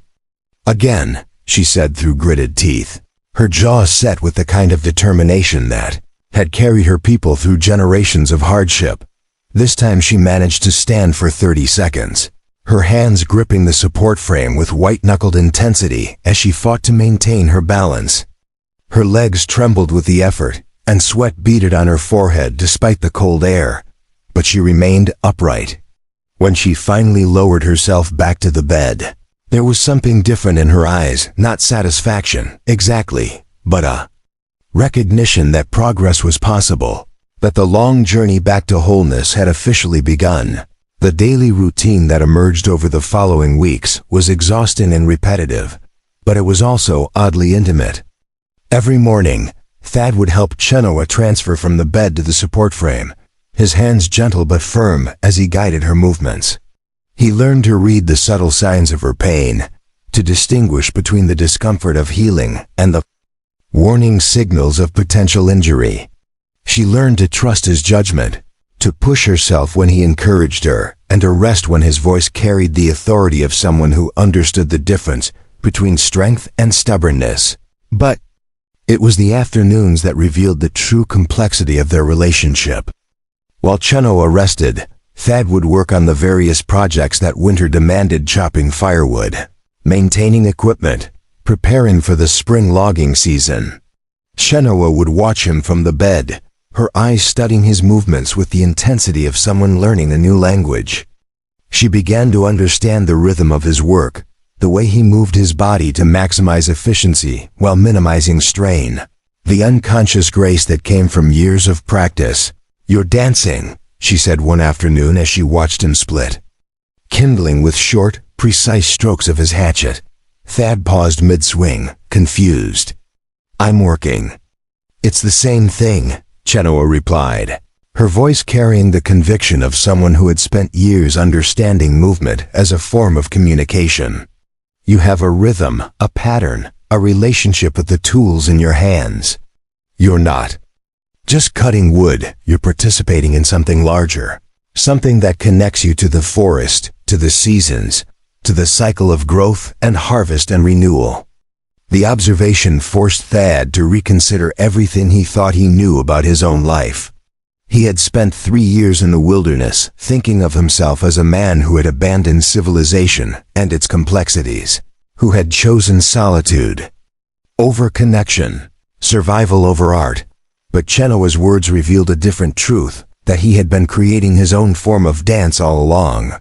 "Again," she said through gritted teeth, her jaw set with the kind of determination that had carried her people through generations of hardship. This time she managed to stand for 30 seconds, her hands gripping the support frame with white-knuckled intensity as she fought to maintain her balance. Her legs trembled with the effort, and sweat beaded on her forehead despite the cold air, but she remained upright. When she finally lowered herself back to the bed, there was something different in her eyes, not satisfaction, exactly, but a recognition that progress was possible, that the long journey back to wholeness had officially begun. The daily routine that emerged over the following weeks was exhausting and repetitive, but it was also oddly intimate. Every morning, Thad would help Chenoa transfer from the bed to the support frame, his hands gentle but firm as he guided her movements. He learned to read the subtle signs of her pain, to distinguish between the discomfort of healing and the warning signals of potential injury. She learned to trust his judgment, to push herself when he encouraged her, and to rest when his voice carried the authority of someone who understood the difference between strength and stubbornness. But it was the afternoons that revealed the true complexity of their relationship. While Chenoa rested, Thad would work on the various projects that winter demanded: chopping firewood, maintaining equipment, preparing for the spring logging season. Chenoa would watch him from the bed, her eyes studying his movements with the intensity of someone learning a new language. She began to understand the rhythm of his work, the way he moved his body to maximize efficiency while minimizing strain, the unconscious grace that came from years of practice. "You're dancing," she said one afternoon as she watched him split, kindling with short, precise strokes of his hatchet. Thad paused mid-swing, confused. "I'm working." "It's the same thing," Chenoa replied, her voice carrying the conviction of someone who had spent years understanding movement as a form of communication. "You have a rhythm, a pattern, a relationship with the tools in your hands. You're not just cutting wood, you're participating in something larger, something that connects you to the forest, to the seasons, to the cycle of growth and harvest and renewal." The observation forced Thad to reconsider everything he thought he knew about his own life. He had spent 3 years in the wilderness, thinking of himself as a man who had abandoned civilization and its complexities, who had chosen solitude over connection, survival over art. But Chenoa's words revealed a different truth, that he had been creating his own form of dance all along,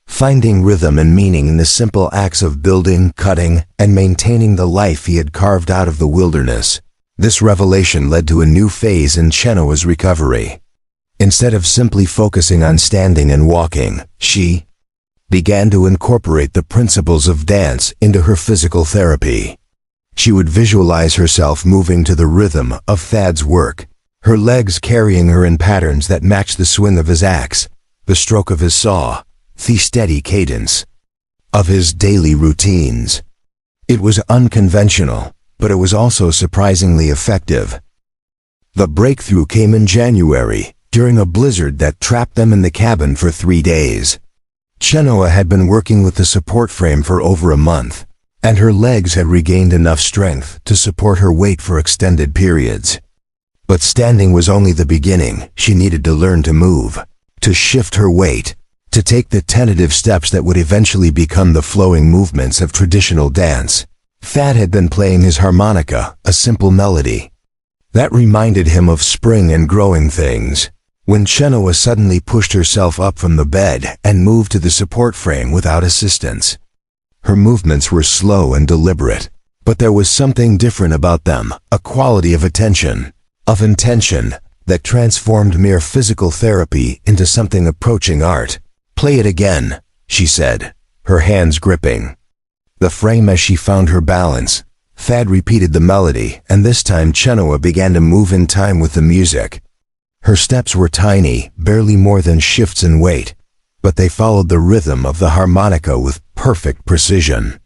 finding rhythm and meaning in the simple acts of building, cutting, and maintaining the life he had carved out of the wilderness. This revelation led to a new phase in Chenoa's recovery. Instead of simply focusing on standing and walking, she began to incorporate the principles of dance into her physical therapy. She would visualize herself moving to the rhythm of Thad's work, her legs carrying her in patterns that matched the swing of his axe, the stroke of his saw, the steady cadence of his daily routines. It was unconventional, but it was also surprisingly effective. The breakthrough came in January, during a blizzard that trapped them in the cabin for 3 days. Chenoa had been working with the support frame for over a month, and her legs had regained enough strength to support her weight for extended periods. But standing was only the beginning. She needed to learn to move, to shift her weight, to take the tentative steps that would eventually become the flowing movements of traditional dance. Thad had been playing his harmonica, a simple melody that reminded him of spring and growing things. When Chenoa suddenly pushed herself up from the bed and moved to the support frame without assistance, her movements were slow and deliberate, but there was something different about them, a quality of attention, of intention, that transformed mere physical therapy into something approaching art. "Play it again," she said, her hands gripping the frame as she found her balance. Thad repeated the melody, and this time Chenoa began to move in time with the music. Her steps were tiny, barely more than shifts in weight, but they followed the rhythm of the harmonica with perfect precision.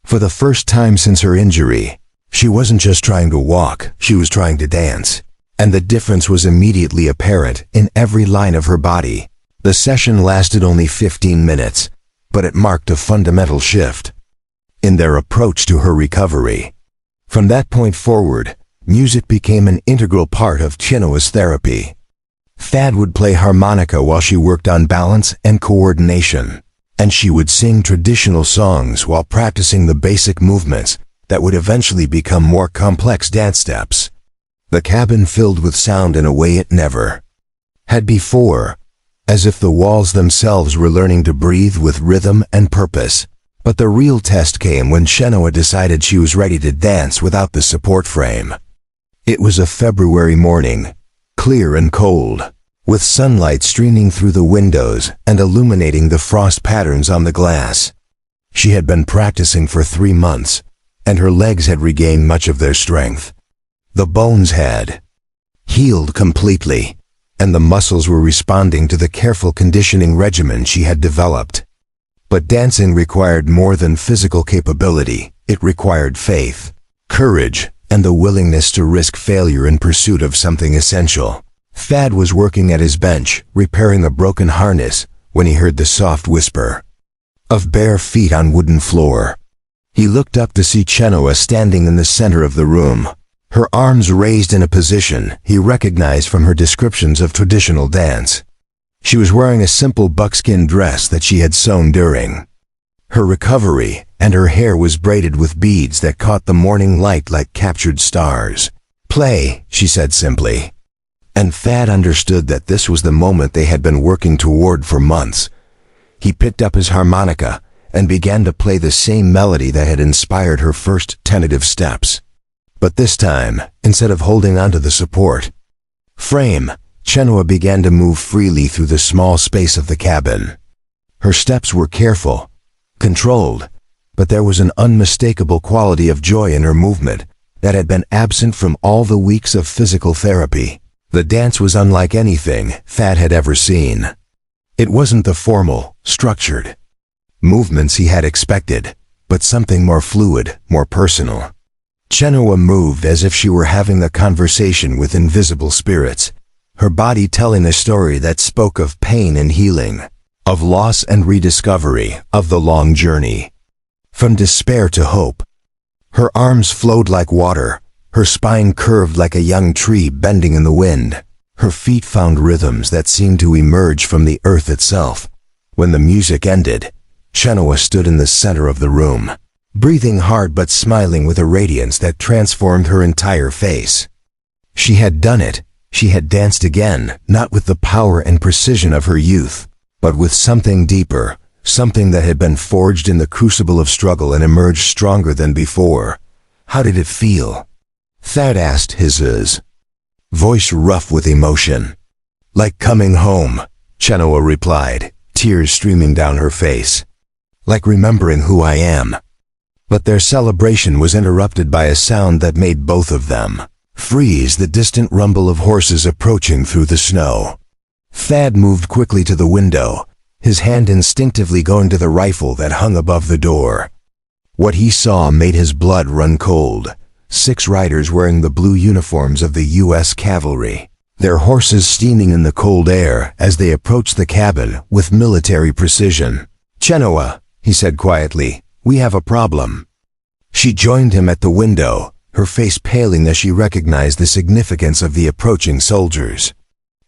For the first time since her injury, she wasn't just trying to walk, she was trying to dance, and the difference was immediately apparent in every line of her body. The session lasted only 15 minutes, but it marked a fundamental shift in their approach to her recovery. From that point forward, music became an integral part of Chenoa's therapy. Thad would play harmonica while she worked on balance and coordination, and she would sing traditional songs while practicing the basic movements that would eventually become more complex dance steps. The cabin filled with sound in a way it never had before, as if the walls themselves were learning to breathe with rhythm and purpose. But the real test came when Chenoa decided she was ready to dance without the support frame. It was a February morning, clear and cold, with sunlight streaming through the windows and illuminating the frost patterns on the glass. She had been practicing for 3 months, and her legs had regained much of their strength. The bones had healed completely, and the muscles were responding to the careful conditioning regimen she had developed. But dancing required more than physical capability. It required faith, courage, and the willingness to risk failure in pursuit of something essential. Thad was working at his bench, repairing a broken harness, when he heard the soft whisper of bare feet on wooden floor. He looked up to see Chenoa standing in the center of the room, her arms raised in a position he recognized from her descriptions of traditional dance. She was wearing a simple buckskin dress that she had sewn during her recovery, and her hair was braided with beads that caught the morning light like captured stars. "Play," she said simply. And Thad understood that this was the moment they had been working toward for months. He picked up his harmonica and began to play the same melody that had inspired her first tentative steps. But this time, instead of holding onto the support frame, Chenoa began to move freely through the small space of the cabin. Her steps were careful, controlled, but there was an unmistakable quality of joy in her movement that had been absent from all the weeks of physical therapy. The dance was unlike anything Thad had ever seen. It wasn't the formal, structured movements he had expected, but something more fluid, more personal. Chenoa moved as if she were having a conversation with invisible spirits, her body telling a story that spoke of pain and healing, of loss and rediscovery, of the long journey from despair to hope. Her arms flowed like water, her spine curved like a young tree bending in the wind. Her feet found rhythms that seemed to emerge from the earth itself. When the music ended, Chenoa stood in the center of the room, breathing hard but smiling with a radiance that transformed her entire face. She had done it. She had danced again, not with the power and precision of her youth, but with something deeper, something that had been forged in the crucible of struggle and emerged stronger than before. "How did it feel?" Thad asked, his voice rough with emotion. "Like coming home," Chenoa replied, tears streaming down her face. "Like remembering who I am." But their celebration was interrupted by a sound that made both of them freeze, the distant rumble of horses approaching through the snow. Thad moved quickly to the window, his hand instinctively going to the rifle that hung above the door. What he saw made his blood run cold. 6 riders wearing the blue uniforms of the U.S. cavalry, their horses steaming in the cold air as they approached the cabin with military precision. "Chenoa," he said quietly, "we have a problem." She joined him at the window, her face paling as she recognized the significance of the approaching soldiers.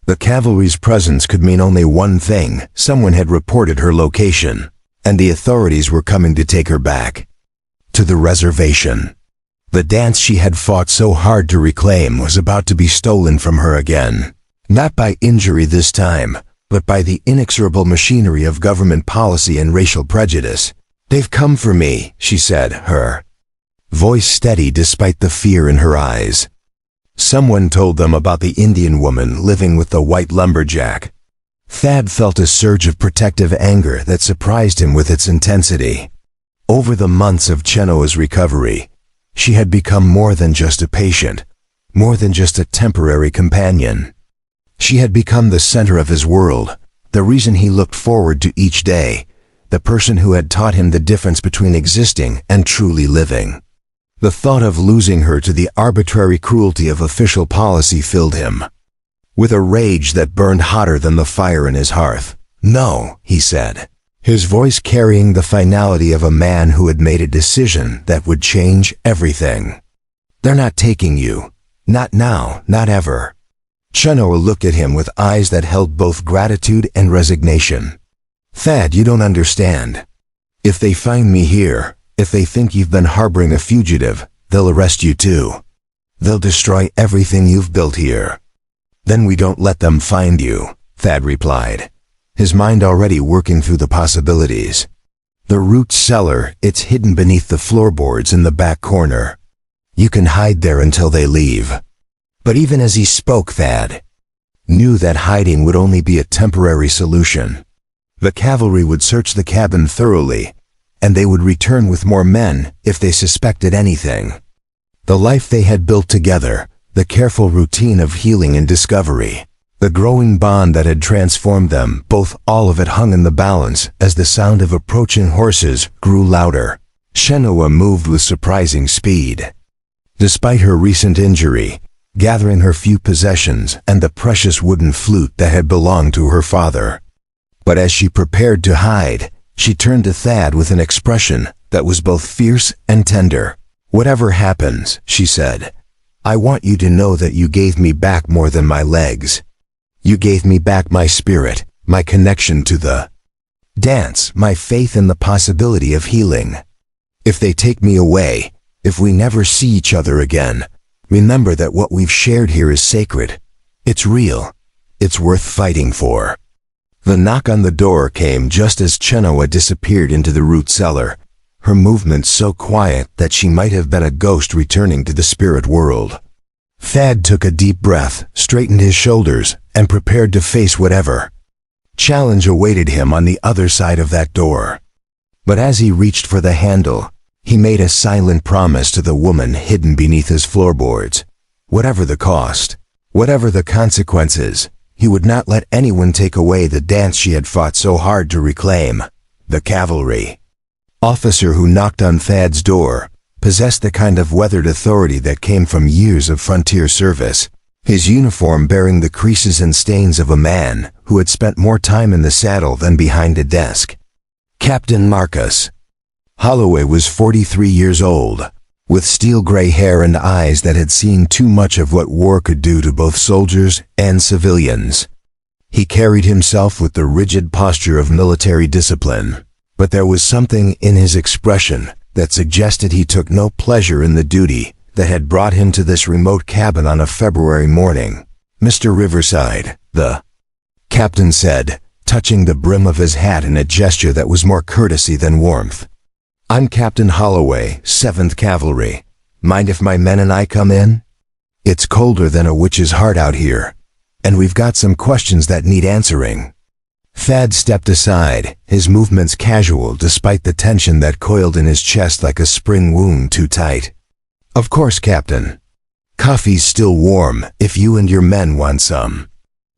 The cavalry's presence could mean only one thing: someone had reported her location, and the authorities were coming to take her back to the reservation. The dance she had fought so hard to reclaim was about to be stolen from her again. Not by injury this time, but by the inexorable machinery of government policy and racial prejudice. "They've come for me," she said, her voice steady despite the fear in her eyes. Someone told them about the Indian woman living with the white lumberjack. Thad felt a surge of protective anger that surprised him with its intensity. Over the months of Chenoa's recovery, she had become more than just a patient, more than just a temporary companion. She had become the center of his world, the reason he looked forward to each day, the person who had taught him the difference between existing and truly living. The thought of losing her to the arbitrary cruelty of official policy filled him with a rage that burned hotter than the fire in his hearth. "No," he said, his voice carrying the finality of a man who had made a decision that would change everything. "They're not taking you. Not now, not ever." Chenoa looked at him with eyes that held both gratitude and resignation. "Thad, you don't understand. If they find me here, if they think you've been harboring a fugitive, they'll arrest you too. They'll destroy everything you've built here." "Then we don't let them find you," Thad replied, his mind already working through the possibilities. The root cellar, it's hidden beneath the floorboards in the back corner. You can hide there until they leave. But even as he spoke, Thad knew that hiding would only be a temporary solution. The cavalry would search the cabin thoroughly, and they would return with more men if they suspected anything. The life they had built together, the careful routine of healing and discovery, the growing bond that had transformed them, all of it hung in the balance as the sound of approaching horses grew louder. Shenoa moved with surprising speed. Despite her recent injury, gathering her few possessions and the precious wooden flute that had belonged to her father. But as she prepared to hide, she turned to Thad with an expression that was both fierce and tender. "Whatever happens," she said, "I want you to know that you gave me back more than my legs. You gave me back my spirit, my connection to the dance, my faith in the possibility of healing. If they take me away, if we never see each other again, remember that what we've shared here is sacred. It's real. It's worth fighting for." The knock on the door came just as Shenoa disappeared into the root cellar, her movements so quiet that she might have been a ghost returning to the spirit world. Thad took a deep breath, straightened his shoulders, and prepared to face whatever challenge awaited him on the other side of that door. But as he reached for the handle, he made a silent promise to the woman hidden beneath his floorboards. Whatever the cost, whatever the consequences, he would not let anyone take away the dance she had fought so hard to reclaim. The cavalry officer who knocked on Thad's door possessed the kind of weathered authority that came from years of frontier service, his uniform bearing the creases and stains of a man who had spent more time in the saddle than behind a desk. Captain Marcus Holloway was 43 years old, with steel-gray hair and eyes that had seen too much of what war could do to both soldiers and civilians. He carried himself with the rigid posture of military discipline, but there was something in his expression that suggested he took no pleasure in the duty that had brought him to this remote cabin on a February morning. "Mr. Riverside," the captain said, touching the brim of his hat in a gesture that was more courtesy than warmth. "I'm Captain Holloway, 7th Cavalry. Mind if my men and I come in? It's colder than a witch's heart out here, and we've got some questions that need answering." Thad stepped aside, his movements casual despite the tension that coiled in his chest like a spring wound too tight. "Of course, Captain. Coffee's still warm if you and your men want some."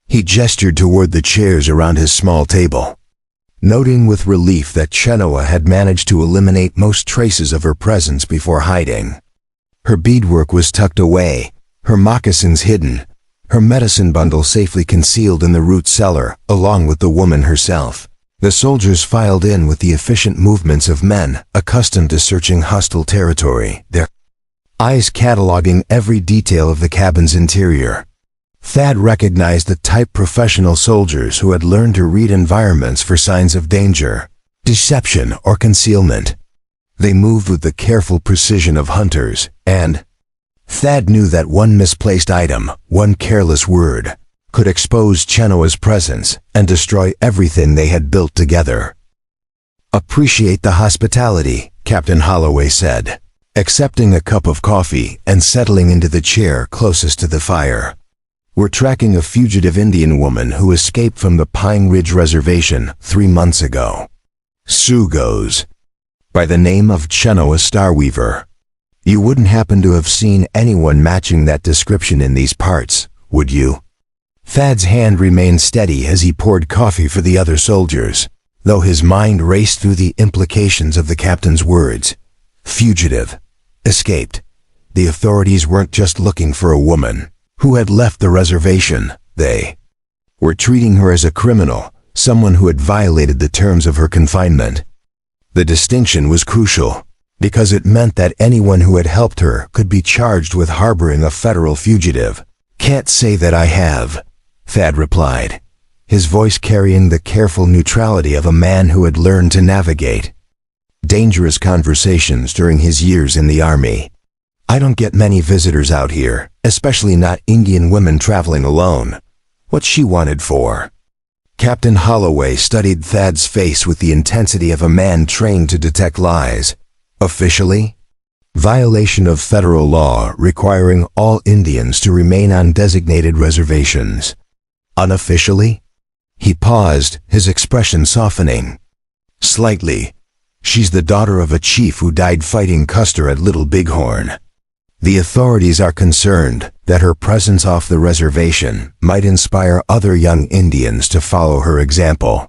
He gestured toward the chairs around his small table, noting with relief that Shenoa had managed to eliminate most traces of her presence before hiding. Her beadwork was tucked away, her moccasins hidden, her medicine bundle safely concealed in the root cellar, along with the woman herself. The soldiers filed in with the efficient movements of men accustomed to searching hostile territory, their eyes cataloging every detail of the cabin's interior. Thad recognized the type professional soldiers who had learned to read environments for signs of danger, deception, or concealment. They moved with the careful precision of hunters, and Thad knew that one misplaced item, one careless word, could expose Shenoa's presence and destroy everything they had built together. "Appreciate the hospitality," Captain Holloway said, accepting a cup of coffee and settling into the chair closest to the fire. "We're tracking a fugitive Indian woman who escaped from the Pine Ridge Reservation 3 months ago. Sioux goes by the name of Shenoa Starweaver. You wouldn't happen to have seen anyone matching that description in these parts, would you?" Thad's hand remained steady as he poured coffee for the other soldiers, though his mind raced through the implications of the captain's words. Fugitive. Escaped. The authorities weren't just looking for a woman who had left the reservation. They were treating her as a criminal, someone who had violated the terms of her confinement. The distinction was crucial, because it meant that anyone who had helped her could be charged with harboring a federal fugitive. "Can't say that I have," Thad replied, his voice carrying the careful neutrality of a man who had learned to navigate dangerous conversations during his years in the army. "I don't get many visitors out here, especially not Indian women traveling alone. What's she wanted for?" Captain Holloway studied Thad's face with the intensity of a man trained to detect lies. Officially, violation of federal law requiring all Indians to remain on designated reservations. Unofficially, he paused, his expression softening slightly. She's the daughter of a chief who died fighting Custer at Little Bighorn. The authorities are concerned that her presence off the reservation might inspire other young Indians to follow her example.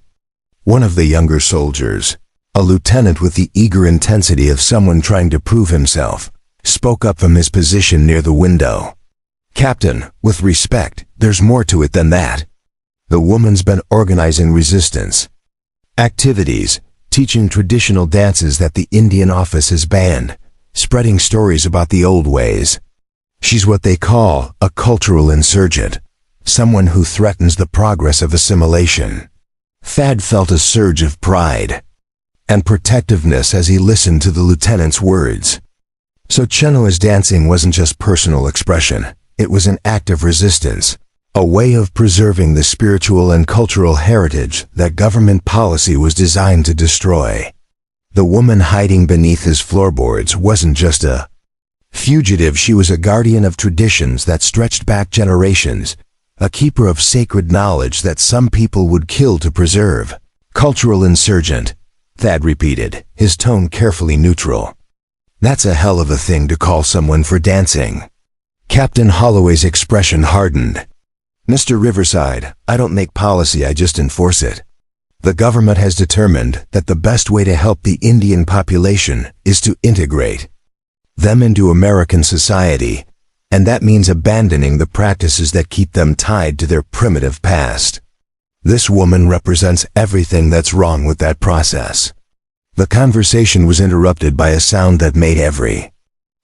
One of the younger soldiers, a lieutenant with the eager intensity of someone trying to prove himself, spoke up from his position near the window. "Captain, with respect, there's more to it than that. The woman's been organizing resistance activities, teaching traditional dances that the Indian office has banned, spreading stories about the old ways. She's what they call a cultural insurgent, someone who threatens the progress of assimilation." Thad felt a surge of pride and protectiveness as he listened to the lieutenant's words. So Chenoa's dancing wasn't just personal expression, it was an act of resistance, a way of preserving the spiritual and cultural heritage that government policy was designed to destroy. The woman hiding beneath his floorboards wasn't just a fugitive, she was a guardian of traditions that stretched back generations, a keeper of sacred knowledge that some people would kill to preserve. Cultural insurgent, Thad repeated, his tone carefully neutral. That's a hell of a thing to call someone for dancing. Captain Holloway's expression hardened. "Mr. Riverside, I don't make policy, I just enforce it. The government has determined that the best way to help the Indian population is to integrate them into American society, and that means abandoning the practices that keep them tied to their primitive past. This woman represents everything that's wrong with that process." The conversation was interrupted by a sound that made every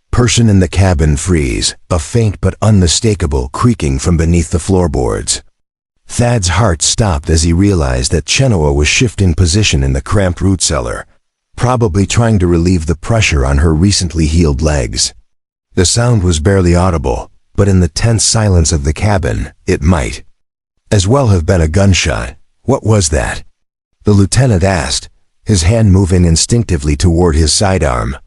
person in the cabin freeze, a faint but unmistakable creaking from beneath the floorboards. Thad's heart stopped as he realized that Chenoa was shifting position in the cramped root cellar, probably trying to relieve the pressure on her recently healed legs. The sound was barely audible, but in the tense silence of the cabin, it might as well have been a gunshot. "What was that?" the lieutenant asked, his hand moving instinctively toward his sidearm.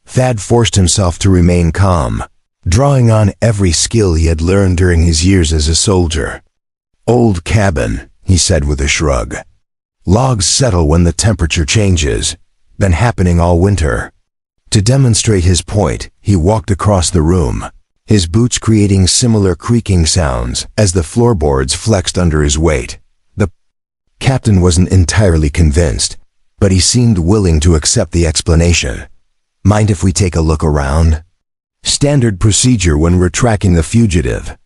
Thad forced himself to remain calm, drawing on every skill he had learned during his years as a soldier. "Old cabin," he said with a shrug. "Logs settle when the temperature changes. Been happening all winter." To demonstrate his point, he walked across the room, his boots creating similar creaking sounds as the floorboards flexed under his weight. The captain wasn't entirely convinced, but he seemed willing to accept the explanation. "Mind if we take a look around?" Standard procedure when we're tracking the fugitive.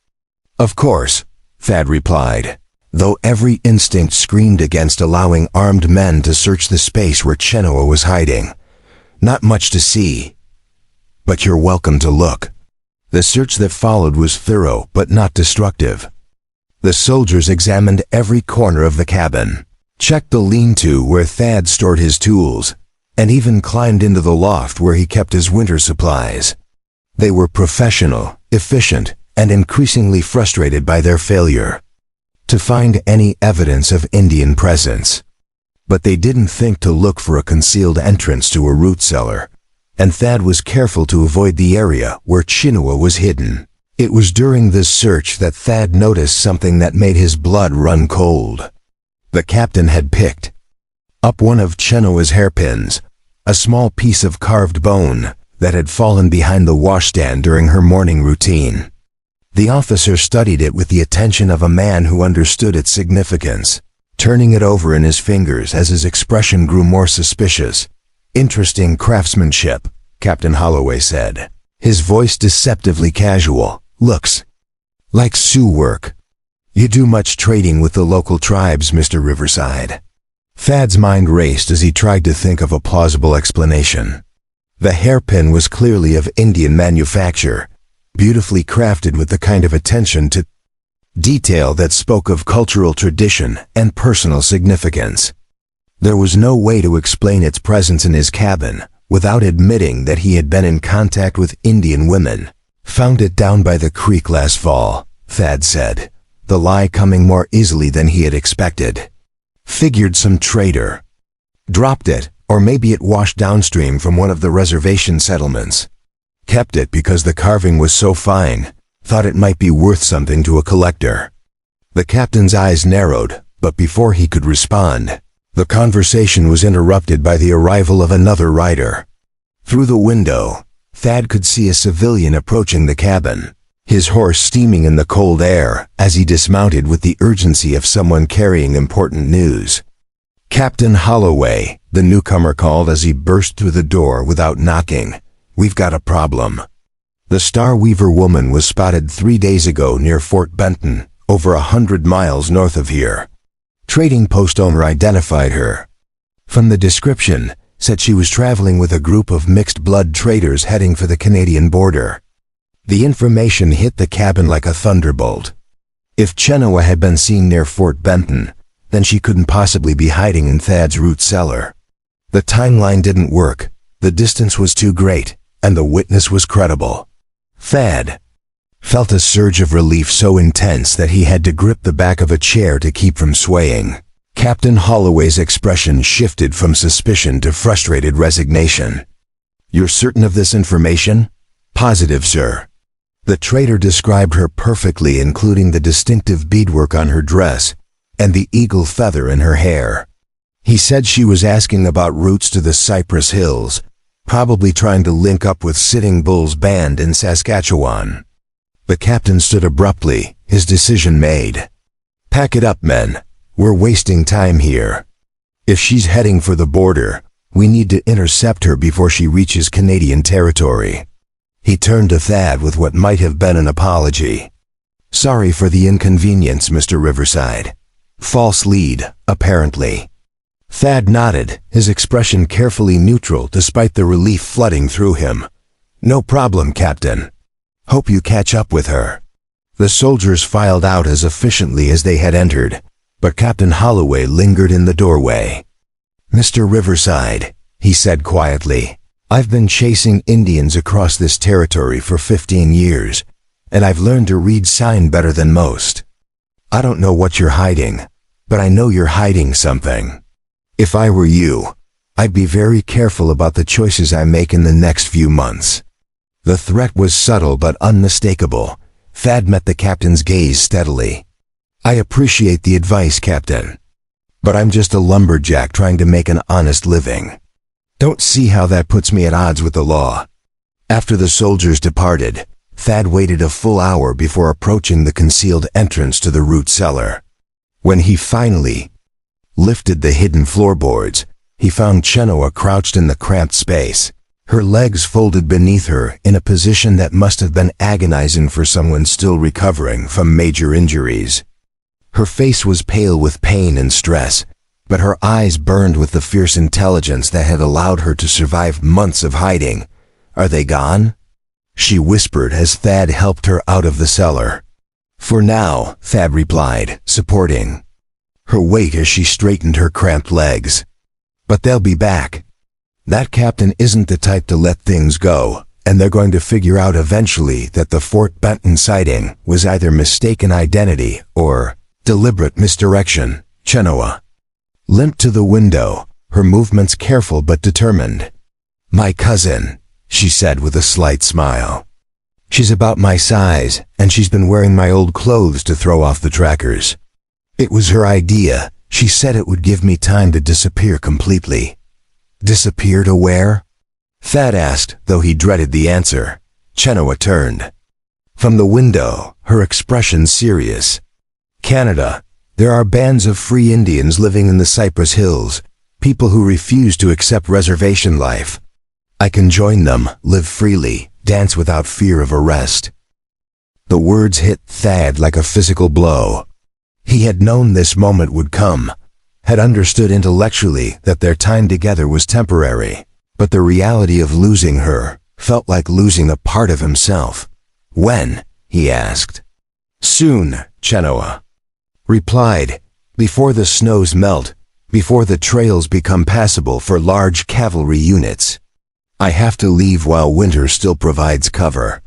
"Of course," Thad replied, though every instinct screamed against allowing armed men to search the space where Chenoa was hiding. "Not much to see, but you're welcome to look." The search that followed was thorough but not destructive. The soldiers examined every corner of the cabin, checked the lean-to where Thad stored his tools, and even climbed into the loft where he kept his winter supplies. They were professional, efficient, and increasingly frustrated by their failure to find any evidence of Indian presence. But they didn't think to look for a concealed entrance to a root cellar, and Thad was careful to avoid the area where Chenoa was hidden. It was during this search that Thad noticed something that made his blood run cold. The captain had picked up one of Chenoa's hairpins, a small piece of carved bone that had fallen behind the washstand during her morning routine. The officer studied it with the attention of a man who understood its significance, turning it over in his fingers as his expression grew more suspicious. "Interesting craftsmanship," Captain Holloway said, his voice deceptively casual. "Looks like Sioux work. You do much trading with the local tribes, Mr. Riverside?" Thad's mind raced as he tried to think of a plausible explanation. The hairpin was clearly of Indian manufacture, beautifully crafted with the kind of attention to detail that spoke of cultural tradition and personal significance. There was no way to explain its presence in his cabin without admitting that he had been in contact with Indian women. "Found it down by the creek last fall," Thad said, the lie coming more easily than he had expected. Figured some trader. Dropped it, or maybe it washed downstream from one of the reservation settlements. Kept it because the carving was so fine, thought it might be worth something to a collector. The captain's eyes narrowed, but before he could respond, the conversation was interrupted by the arrival of another rider. Through the window, Thad could see a civilian approaching the cabin, his horse steaming in the cold air as he dismounted with the urgency of someone carrying important news. "Captain Holloway," the newcomer called as he burst through the door without knocking. "We've got a problem. The Star Weaver woman was spotted 3 days ago near Fort Benton, over 100 miles north of here. Trading post owner identified her. From the description, said she was traveling with a group of mixed-blood traders heading for the Canadian border." The information hit the cabin like a thunderbolt. If Chenoa had been seen near Fort Benton, then she couldn't possibly be hiding in Thad's root cellar. The timeline didn't work, the distance was too great, and the witness was credible. Thad felt a surge of relief so intense that he had to grip the back of a chair to keep from swaying. Captain Holloway's expression shifted from suspicion to frustrated resignation. "You're certain of this information?" "Positive, sir." The trader described her perfectly, including the distinctive beadwork on her dress and the eagle feather in her hair. He said she was asking about routes to the Cypress Hills, probably trying to link up with Sitting Bull's band in Saskatchewan. The captain stood abruptly, his decision made. "Pack it up, men. We're wasting time here. If she's heading for the border, we need to intercept her before she reaches Canadian territory." He turned to Thad with what might have been an apology. "Sorry for the inconvenience, Mr. Riverside. False lead, apparently." Thad nodded, his expression carefully neutral despite the relief flooding through him. "No problem, Captain. Hope you catch up with her." The soldiers filed out as efficiently as they had entered, but Captain Holloway lingered in the doorway. "Mr. Riverside," he said quietly, "I've been chasing Indians across this territory for 15 years, and I've learned to read sign better than most. I don't know what you're hiding, but I know you're hiding something. If I were you, I'd be very careful about the choices I make in the next few months." The threat was subtle but unmistakable. Thad met the captain's gaze steadily. "I appreciate the advice, Captain, but I'm just a lumberjack trying to make an honest living. Don't see how that puts me at odds with the law." After the soldiers departed, Thad waited a full hour before approaching the concealed entrance to the root cellar. When he finally lifted the hidden floorboards, he found Chenoa crouched in the cramped space, her legs folded beneath her in a position that must have been agonizing for someone still recovering from major injuries. Her face was pale with pain and stress, but her eyes burned with the fierce intelligence that had allowed her to survive months of hiding. "Are they gone?" she whispered as Thad helped her out of the cellar. "For now," Thad replied, supporting her weight as she straightened her cramped legs. "But they'll be back. That captain isn't the type to let things go, and they're going to figure out eventually that the Fort Benton sighting was either mistaken identity or deliberate misdirection." Chenoa limped to the window, her movements careful but determined. "My cousin," she said with a slight smile. "She's about my size, and she's been wearing my old clothes to throw off the trackers. It was her idea. She said it would give me time to disappear completely." "Disappear to where?" Thad asked, though he dreaded the answer. Chenoa turned from the window, her expression serious. "Canada. There are bands of free Indians living in the Cypress Hills, people who refuse to accept reservation life. I can join them, live freely, dance without fear of arrest." The words hit Thad like a physical blow. He had known this moment would come, had understood intellectually that their time together was temporary, but the reality of losing her felt like losing a part of himself. "When?" he asked. "Soon," Chenoa replied, "before the snows melt, before the trails become passable for large cavalry units. I have to leave while winter still provides cover."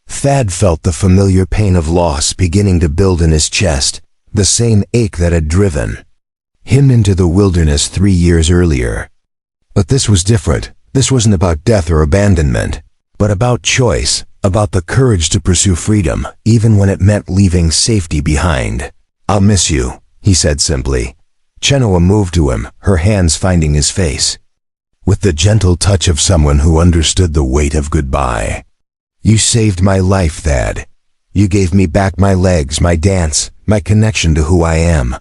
Thad felt the familiar pain of loss beginning to build in his chest, the same ache that had driven him into the wilderness 3 years earlier. But this was different. This wasn't about death or abandonment, but about choice, about the courage to pursue freedom, even when it meant leaving safety behind. "I'll miss you," he said simply. Chenoa moved to him, her hands finding his face, with the gentle touch of someone who understood the weight of goodbye. "You saved my life, Thad. You gave me back my legs, my dance, my connection to who I am.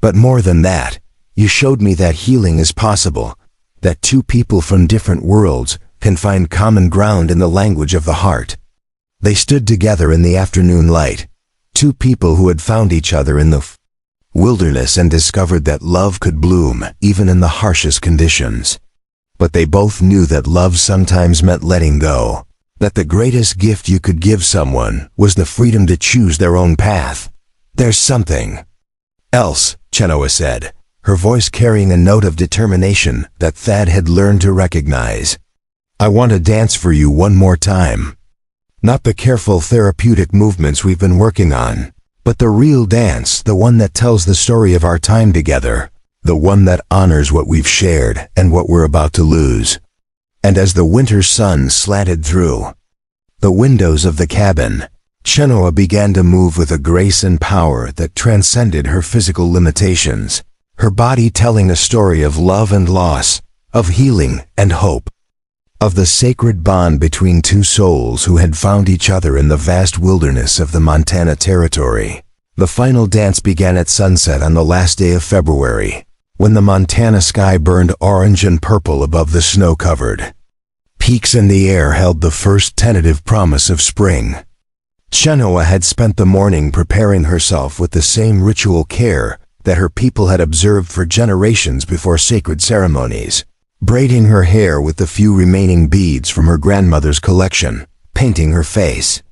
But more than that, you showed me that healing is possible, that two people from different worlds can find common ground in the language of the heart." They stood together in the afternoon light, two people who had found each other in the wilderness and discovered that love could bloom even in the harshest conditions. But they both knew that love sometimes meant letting go, that the greatest gift you could give someone was the freedom to choose their own path. "There's something else," Chenoa said, her voice carrying a note of determination that Thad had learned to recognize. "I want to dance for you one more time. Not the careful therapeutic movements we've been working on, but the real dance, the one that tells the story of our time together, the one that honors what we've shared and what we're about to lose." And as the winter sun slanted through the windows of the cabin, Chenoa began to move with a grace and power that transcended her physical limitations, her body telling a story of love and loss, of healing and hope, of the sacred bond between two souls who had found each other in the vast wilderness of the Montana Territory. The final dance began at sunset on the last day of February, when the Montana sky burned orange and purple above the snow-covered peaks, and the air held the first tentative promise of spring. Chenoa had spent the morning preparing herself with the same ritual care that her people had observed for generations before sacred ceremonies, braiding her hair with the few remaining beads from her grandmother's collection, painting her face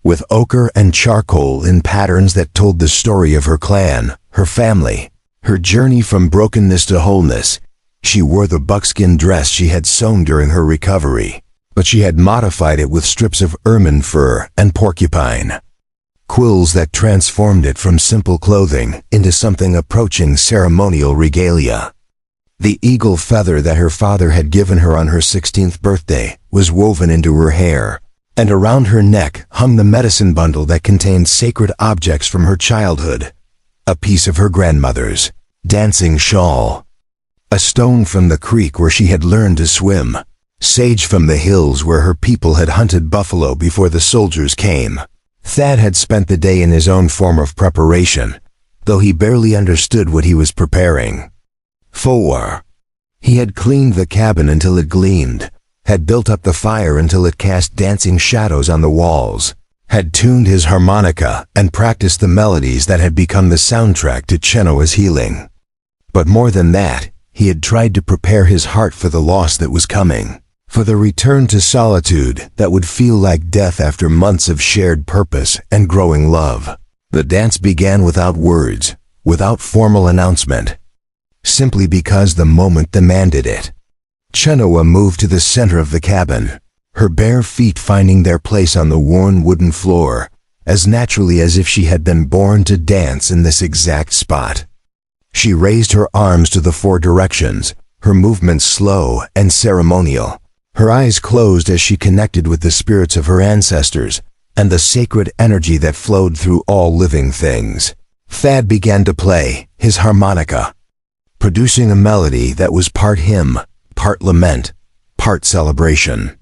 with ochre and charcoal in patterns that told the story of her clan, her family, her journey from brokenness to wholeness. She wore the buckskin dress she had sewn during her recovery, but she had modified it with strips of ermine fur and porcupine quills that transformed it from simple clothing into something approaching ceremonial regalia. The eagle feather that her father had given her on her 16th birthday was woven into her hair, and around her neck hung the medicine bundle that contained sacred objects from her childhood, a piece of her grandmother's dancing shawl, a stone from the creek where she had learned to swim, sage from the hills where her people had hunted buffalo before the soldiers came. Thad had spent the day in his own form of preparation, though he barely understood what he was preparing for. He had cleaned the cabin until it gleamed, had built up the fire until it cast dancing shadows on the walls, had tuned his harmonica and practiced the melodies that had become the soundtrack to Chenoa's healing. But more than that, he had tried to prepare his heart for the loss that was coming, for the return to solitude that would feel like death after months of shared purpose and growing love. The dance began without words, without formal announcement, simply because the moment demanded it. Chenoa moved to the center of the cabin, her bare feet finding their place on the worn wooden floor, as naturally as if she had been born to dance in this exact spot. She raised her arms to the 4 directions, her movements slow and ceremonial, her eyes closed as she connected with the spirits of her ancestors and the sacred energy that flowed through all living things. Thad began to play, his harmonica, producing a melody that was part hymn, part lament, part celebration.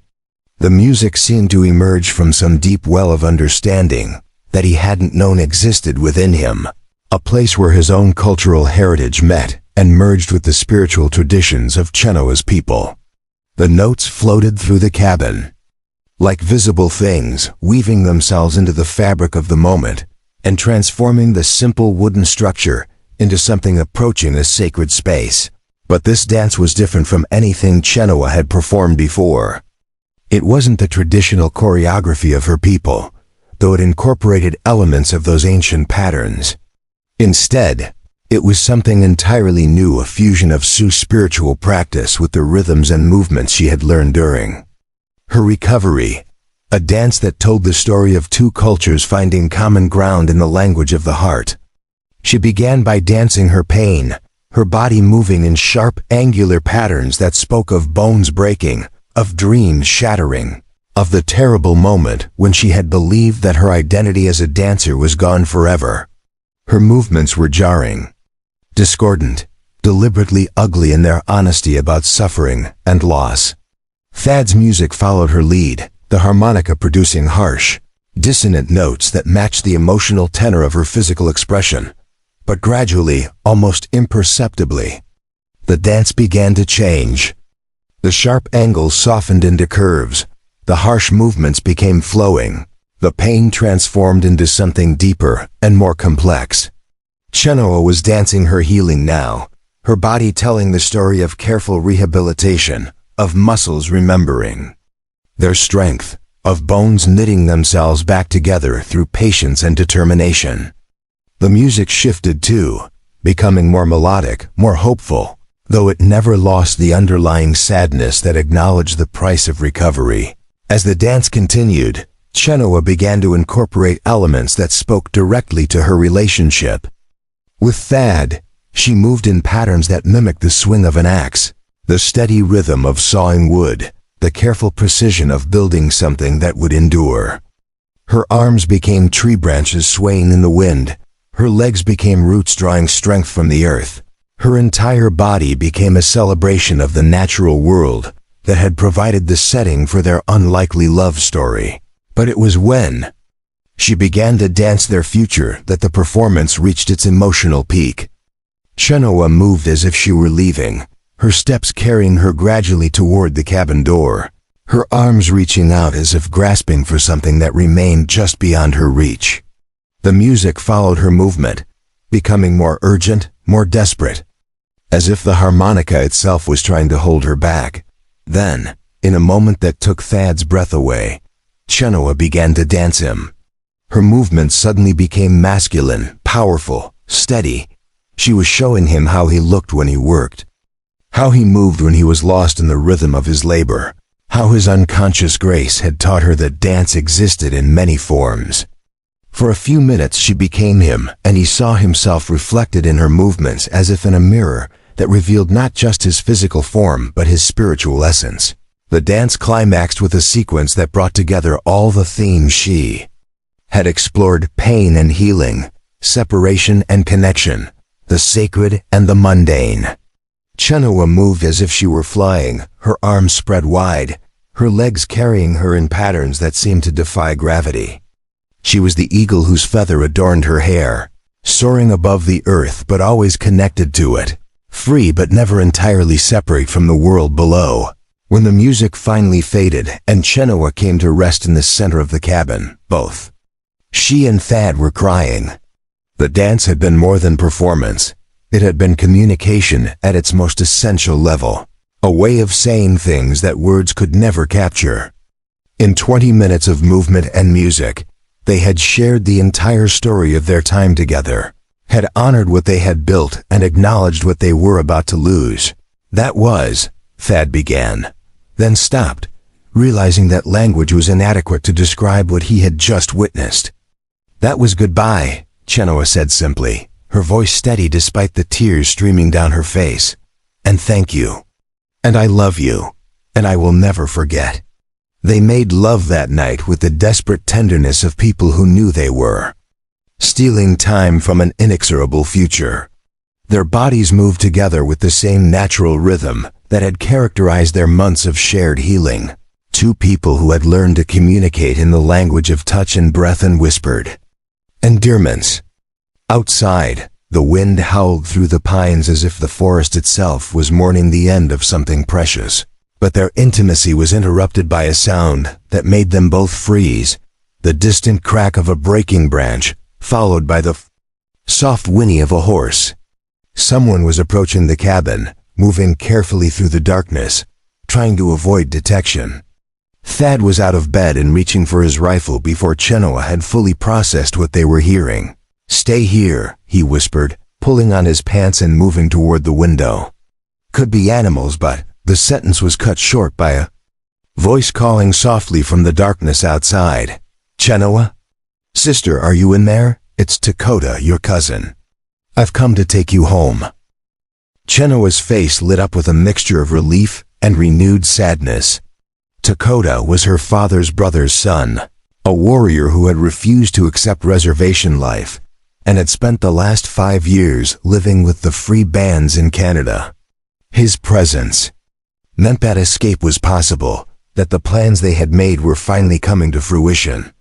The music seemed to emerge from some deep well of understanding that he hadn't known existed within him, a place where his own cultural heritage met and merged with the spiritual traditions of Chenoa's people. The notes floated through the cabin, like visible things, weaving themselves into the fabric of the moment and transforming the simple wooden structure into something approaching a sacred space. But this dance was different from anything Chenoa had performed before. It wasn't the traditional choreography of her people, though it incorporated elements of those ancient patterns. Instead, it was something entirely new, a fusion of Sioux spiritual practice with the rhythms and movements she had learned during her recovery, a dance that told the story of two cultures finding common ground in the language of the heart. She began by dancing her pain, her body moving in sharp, angular patterns that spoke of bones breaking, of dreams shattering, of the terrible moment when she had believed that her identity as a dancer was gone forever. Her movements were jarring, discordant, deliberately ugly in their honesty about suffering and loss. Thad's music followed her lead, the harmonica producing harsh, dissonant notes that matched the emotional tenor of her physical expression. But gradually, almost imperceptibly, the dance began to change. The sharp angles softened into curves, the harsh movements became flowing, the pain transformed into something deeper and more complex. Chenoa was dancing her healing now, her body telling the story of careful rehabilitation, of muscles remembering their strength, of bones knitting themselves back together through patience and determination. The music shifted too, becoming more melodic, more hopeful, though it never lost the underlying sadness that acknowledged the price of recovery. As the dance continued, Chenoa began to incorporate elements that spoke directly to her relationship. With Thad, she moved in patterns that mimicked the swing of an axe, the steady rhythm of sawing wood, the careful precision of building something that would endure. Her arms became tree branches swaying in the wind, her legs became roots drawing strength from the earth. Her entire body became a celebration of the natural world that had provided the setting for their unlikely love story. But it was when she began to dance their future that the performance reached its emotional peak. Chenoa moved as if she were leaving, her steps carrying her gradually toward the cabin door, her arms reaching out as if grasping for something that remained just beyond her reach. The music followed her movement, becoming more urgent, more desperate, as if the harmonica itself was trying to hold her back. Then, in a moment that took Thad's breath away, Chenoa began to dance him. Her movements suddenly became masculine, powerful, steady. She was showing him how he looked when he worked, how he moved when he was lost in the rhythm of his labor, how his unconscious grace had taught her that dance existed in many forms. For a few minutes she became him, and he saw himself reflected in her movements as if in a mirror that revealed not just his physical form but his spiritual essence. The dance climaxed with a sequence that brought together all the themes she had explored: pain and healing, separation and connection, the sacred and the mundane. Chenoa moved as if she were flying, her arms spread wide, her legs carrying her in patterns that seemed to defy gravity. She was the eagle whose feather adorned her hair, soaring above the earth but always connected to it, free but never entirely separate from the world below. When the music finally faded and Chenoa came to rest in the center of the cabin, both she and Thad were crying. The dance had been more than performance. It had been communication at its most essential level, a way of saying things that words could never capture. In 20 minutes of movement and music, they had shared the entire story of their time together, had honored what they had built and acknowledged what they were about to lose. That was, Thad began, then stopped, realizing that language was inadequate to describe what he had just witnessed. That was goodbye, Chenoa said simply, her voice steady despite the tears streaming down her face. And thank you. And I love you. And I will never forget. They made love that night with the desperate tenderness of people who knew they were stealing time from an inexorable future. Their bodies moved together with the same natural rhythm that had characterized their months of shared healing. Two people who had learned to communicate in the language of touch and breath and whispered endearments. Outside, the wind howled through the pines as if the forest itself was mourning the end of something precious. But their intimacy was interrupted by a sound that made them both freeze, the distant crack of a breaking branch, followed by the soft whinny of a horse. Someone was approaching the cabin, moving carefully through the darkness, trying to avoid detection. Thad was out of bed and reaching for his rifle before Chenoa had fully processed what they were hearing. "Stay here," he whispered, pulling on his pants and moving toward the window. Could be animals, but the sentence was cut short by a voice calling softly from the darkness outside. "Chenoa? Sister, are you in there? It's Dakota, your cousin. I've come to take you home." Chenoa's face lit up with a mixture of relief and renewed sadness. Dakota was her father's brother's son, a warrior who had refused to accept reservation life and had spent the last 5 years living with the free bands in Canada. His presence meant that escape was possible, that the plans they had made were finally coming to fruition.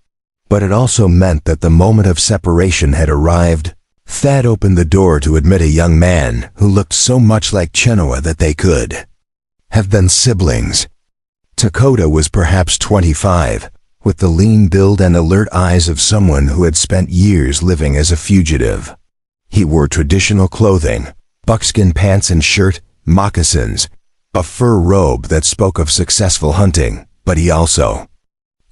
But it also meant that the moment of separation had arrived. Thad opened the door to admit a young man who looked so much like Chenoa that they could have been siblings. Dakota was perhaps 25, with the lean build and alert eyes of someone who had spent years living as a fugitive. He wore traditional clothing, buckskin pants and shirt, moccasins, a fur robe that spoke of successful hunting, but he also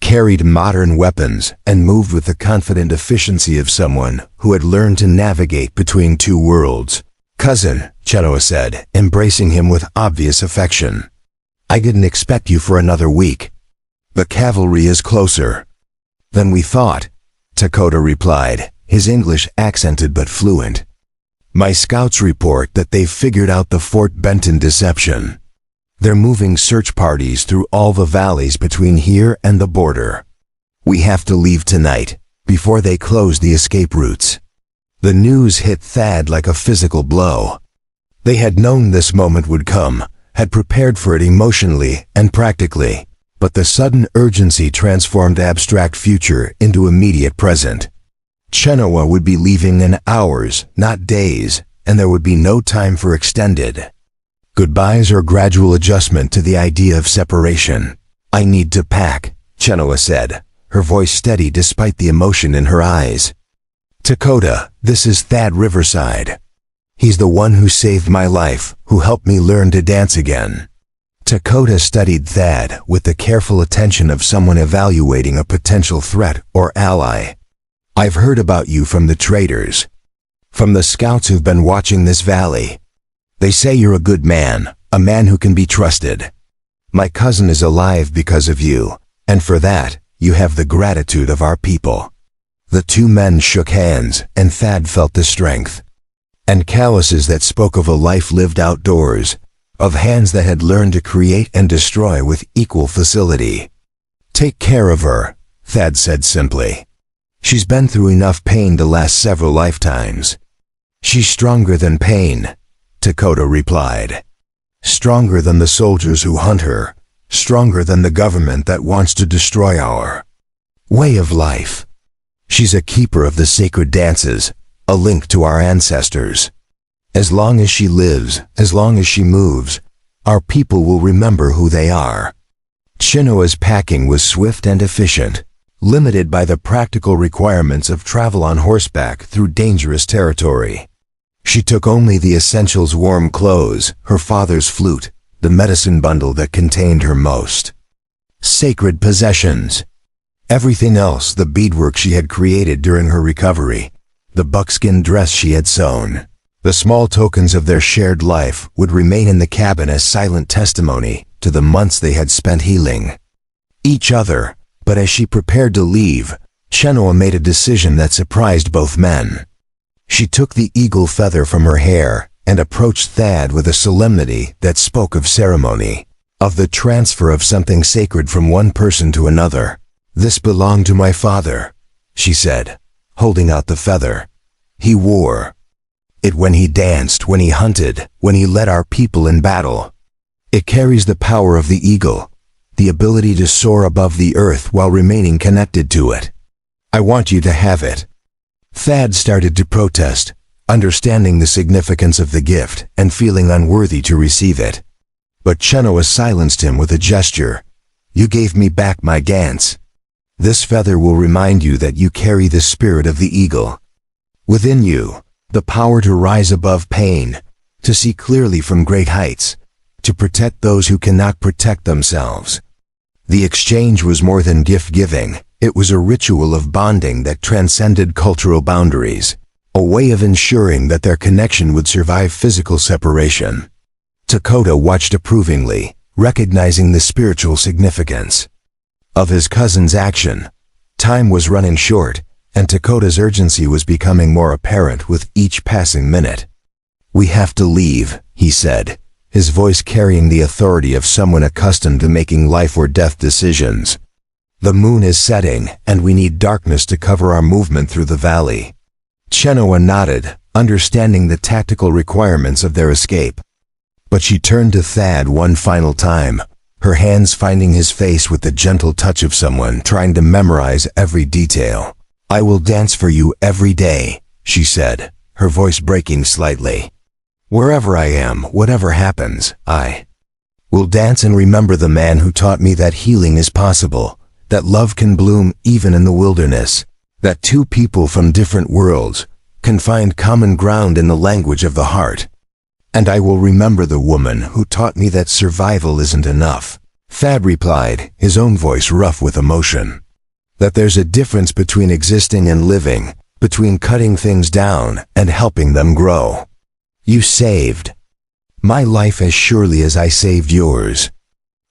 carried modern weapons and moved with the confident efficiency of someone who had learned to navigate between two worlds. "Cousin," Chenoa said, embracing him with obvious affection. "I didn't expect you for another week. The cavalry is closer than we thought," Dakota replied, his English accented but fluent. "My scouts report that they've figured out the Fort Benton deception. They're moving search parties through all the valleys between here and the border. We have to leave tonight, before they close the escape routes." The news hit Thad like a physical blow. They had known this moment would come, had prepared for it emotionally and practically, but the sudden urgency transformed abstract future into immediate present. Chenoa would be leaving in hours, not days, and there would be no time for extended goodbyes or gradual adjustment to the idea of separation. "I need to pack," Chenoa said, her voice steady despite the emotion in her eyes. "Dakota, this is Thad Riverside. He's the one who saved my life, who helped me learn to dance again." Dakota studied Thad with the careful attention of someone evaluating a potential threat or ally. "I've heard about you from the traders, from the scouts who've been watching this valley. They say you're a good man, a man who can be trusted. My cousin is alive because of you, and for that, you have the gratitude of our people." The two men shook hands, and Thad felt the strength and calluses that spoke of a life lived outdoors, of hands that had learned to create and destroy with equal facility. "Take care of her," Thad said simply. "She's been through enough pain to last several lifetimes." "She's stronger than pain," Dakota replied. "Stronger than the soldiers who hunt her, stronger than the government that wants to destroy our way of life. She's a keeper of the sacred dances, a link to our ancestors. As long as she lives, as long as she moves, our people will remember who they are." Chenoa's packing was swift and efficient, limited by the practical requirements of travel on horseback through dangerous territory. She took only the essentials: warm clothes, her father's flute, the medicine bundle that contained her most sacred possessions. Everything else, the beadwork she had created during her recovery, the buckskin dress she had sewn, the small tokens of their shared life, would remain in the cabin as silent testimony to the months they had spent healing each other. But as she prepared to leave, Chenoa made a decision that surprised both men. She took the eagle feather from her hair and approached Thad with a solemnity that spoke of ceremony, of the transfer of something sacred from one person to another. "This belonged to my father," she said, holding out the feather. "He wore it when he danced, when he hunted, when he led our people in battle. It carries the power of the eagle, the ability to soar above the earth while remaining connected to it. I want you to have it." Thad started to protest, understanding the significance of the gift and feeling unworthy to receive it. But Chenoa silenced him with a gesture. "You gave me back my Gans. This feather will remind you that you carry the spirit of the eagle within you, the power to rise above pain, to see clearly from great heights, to protect those who cannot protect themselves." The exchange was more than gift-giving. It was a ritual of bonding that transcended cultural boundaries, a way of ensuring that their connection would survive physical separation. Dakota watched approvingly, recognizing the spiritual significance of his cousin's action. Time was running short, and Dakota's urgency was becoming more apparent with each passing minute. "We have to leave," he said, his voice carrying the authority of someone accustomed to making life or death decisions. "The moon is setting, and we need darkness to cover our movement through the valley." Chenoa nodded, understanding the tactical requirements of their escape. But she turned to Thad one final time, her hands finding his face with the gentle touch of someone trying to memorize every detail. "I will dance for you every day," she said, her voice breaking slightly. "Wherever I am, whatever happens, I will dance and remember the man who taught me that healing is possible, that love can bloom even in the wilderness, that two people from different worlds can find common ground in the language of the heart. And I will remember the woman who taught me that survival isn't enough." Thad replied, his own voice rough with emotion. "That there's a difference between existing and living, between cutting things down and helping them grow. You saved my life as surely as I saved yours."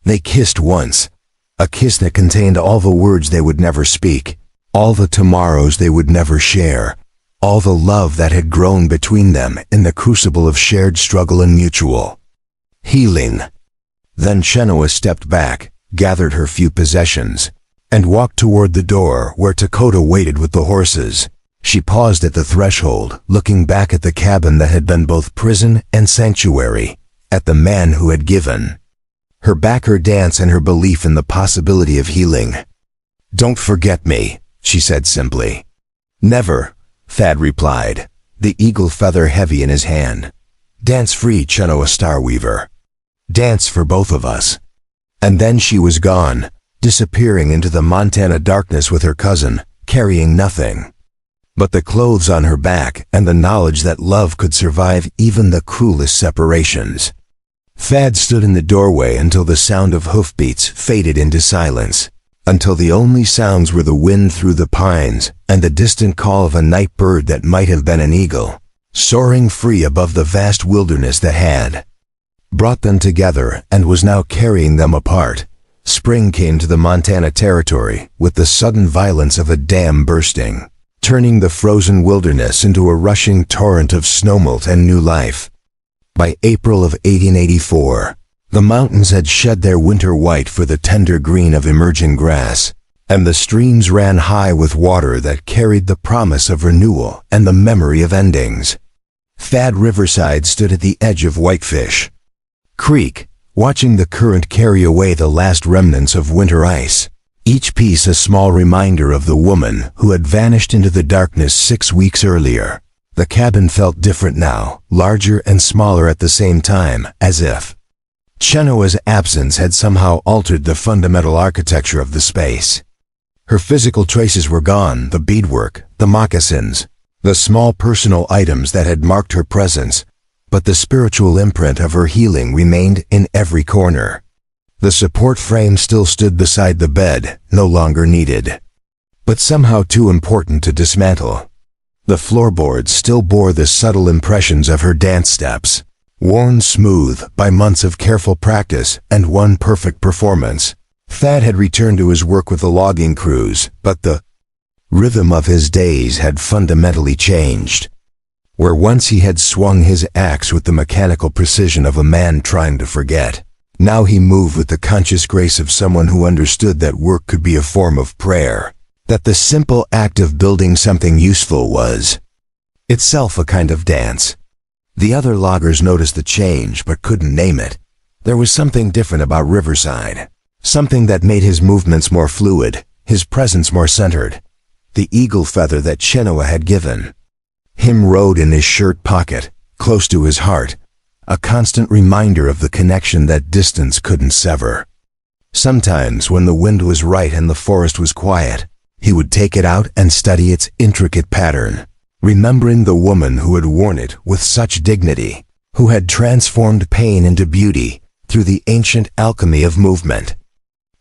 They kissed once, a kiss that contained all the words they would never speak, all the tomorrows they would never share, all the love that had grown between them in the crucible of shared struggle and mutual healing. Then Chenoa stepped back, gathered her few possessions, and walked toward the door where Dakota waited with the horses. She paused at the threshold, looking back at the cabin that had been both prison and sanctuary, at the man who had given her back her dance and her belief in the possibility of healing. "Don't forget me," she said simply. "Never," Thad replied, the eagle feather heavy in his hand. "Dance free, Chenoa Starweaver. Dance for both of us." And then she was gone, disappearing into the Montana darkness with her cousin, carrying nothing but the clothes on her back and the knowledge that love could survive even the cruelest separations. Thad stood in the doorway until the sound of hoofbeats faded into silence, until the only sounds were the wind through the pines and the distant call of a night bird that might have been an eagle, soaring free above the vast wilderness that had brought them together and was now carrying them apart. Spring came to the Montana territory with the sudden violence of a dam bursting, turning the frozen wilderness into a rushing torrent of snowmelt and new life. By April of 1884, the mountains had shed their winter white for the tender green of emerging grass, and the streams ran high with water that carried the promise of renewal and the memory of endings. Thad Riverside stood at the edge of Whitefish Creek, watching the current carry away the last remnants of winter ice, each piece a small reminder of the woman who had vanished into the darkness 6 weeks earlier. The cabin felt different now, larger and smaller at the same time, as if Chenoa's absence had somehow altered the fundamental architecture of the space. Her physical traces were gone, the beadwork, the moccasins, the small personal items that had marked her presence, but the spiritual imprint of her healing remained in every corner. The support frame still stood beside the bed, no longer needed, but somehow too important to dismantle. The floorboards still bore the subtle impressions of her dance steps, worn smooth by months of careful practice and one perfect performance. Thad had returned to his work with the logging crews, but the rhythm of his days had fundamentally changed. Where once he had swung his axe with the mechanical precision of a man trying to forget, now he moved with the conscious grace of someone who understood that work could be a form of prayer, that the simple act of building something useful was itself a kind of dance. The other loggers noticed the change but couldn't name it. There was something different about Riverside, something that made his movements more fluid, his presence more centered. The eagle feather that Chenoa had given him rode in his shirt pocket, close to his heart, a constant reminder of the connection that distance couldn't sever. Sometimes when the wind was right and the forest was quiet, he would take it out and study its intricate pattern, remembering the woman who had worn it with such dignity, who had transformed pain into beauty through the ancient alchemy of movement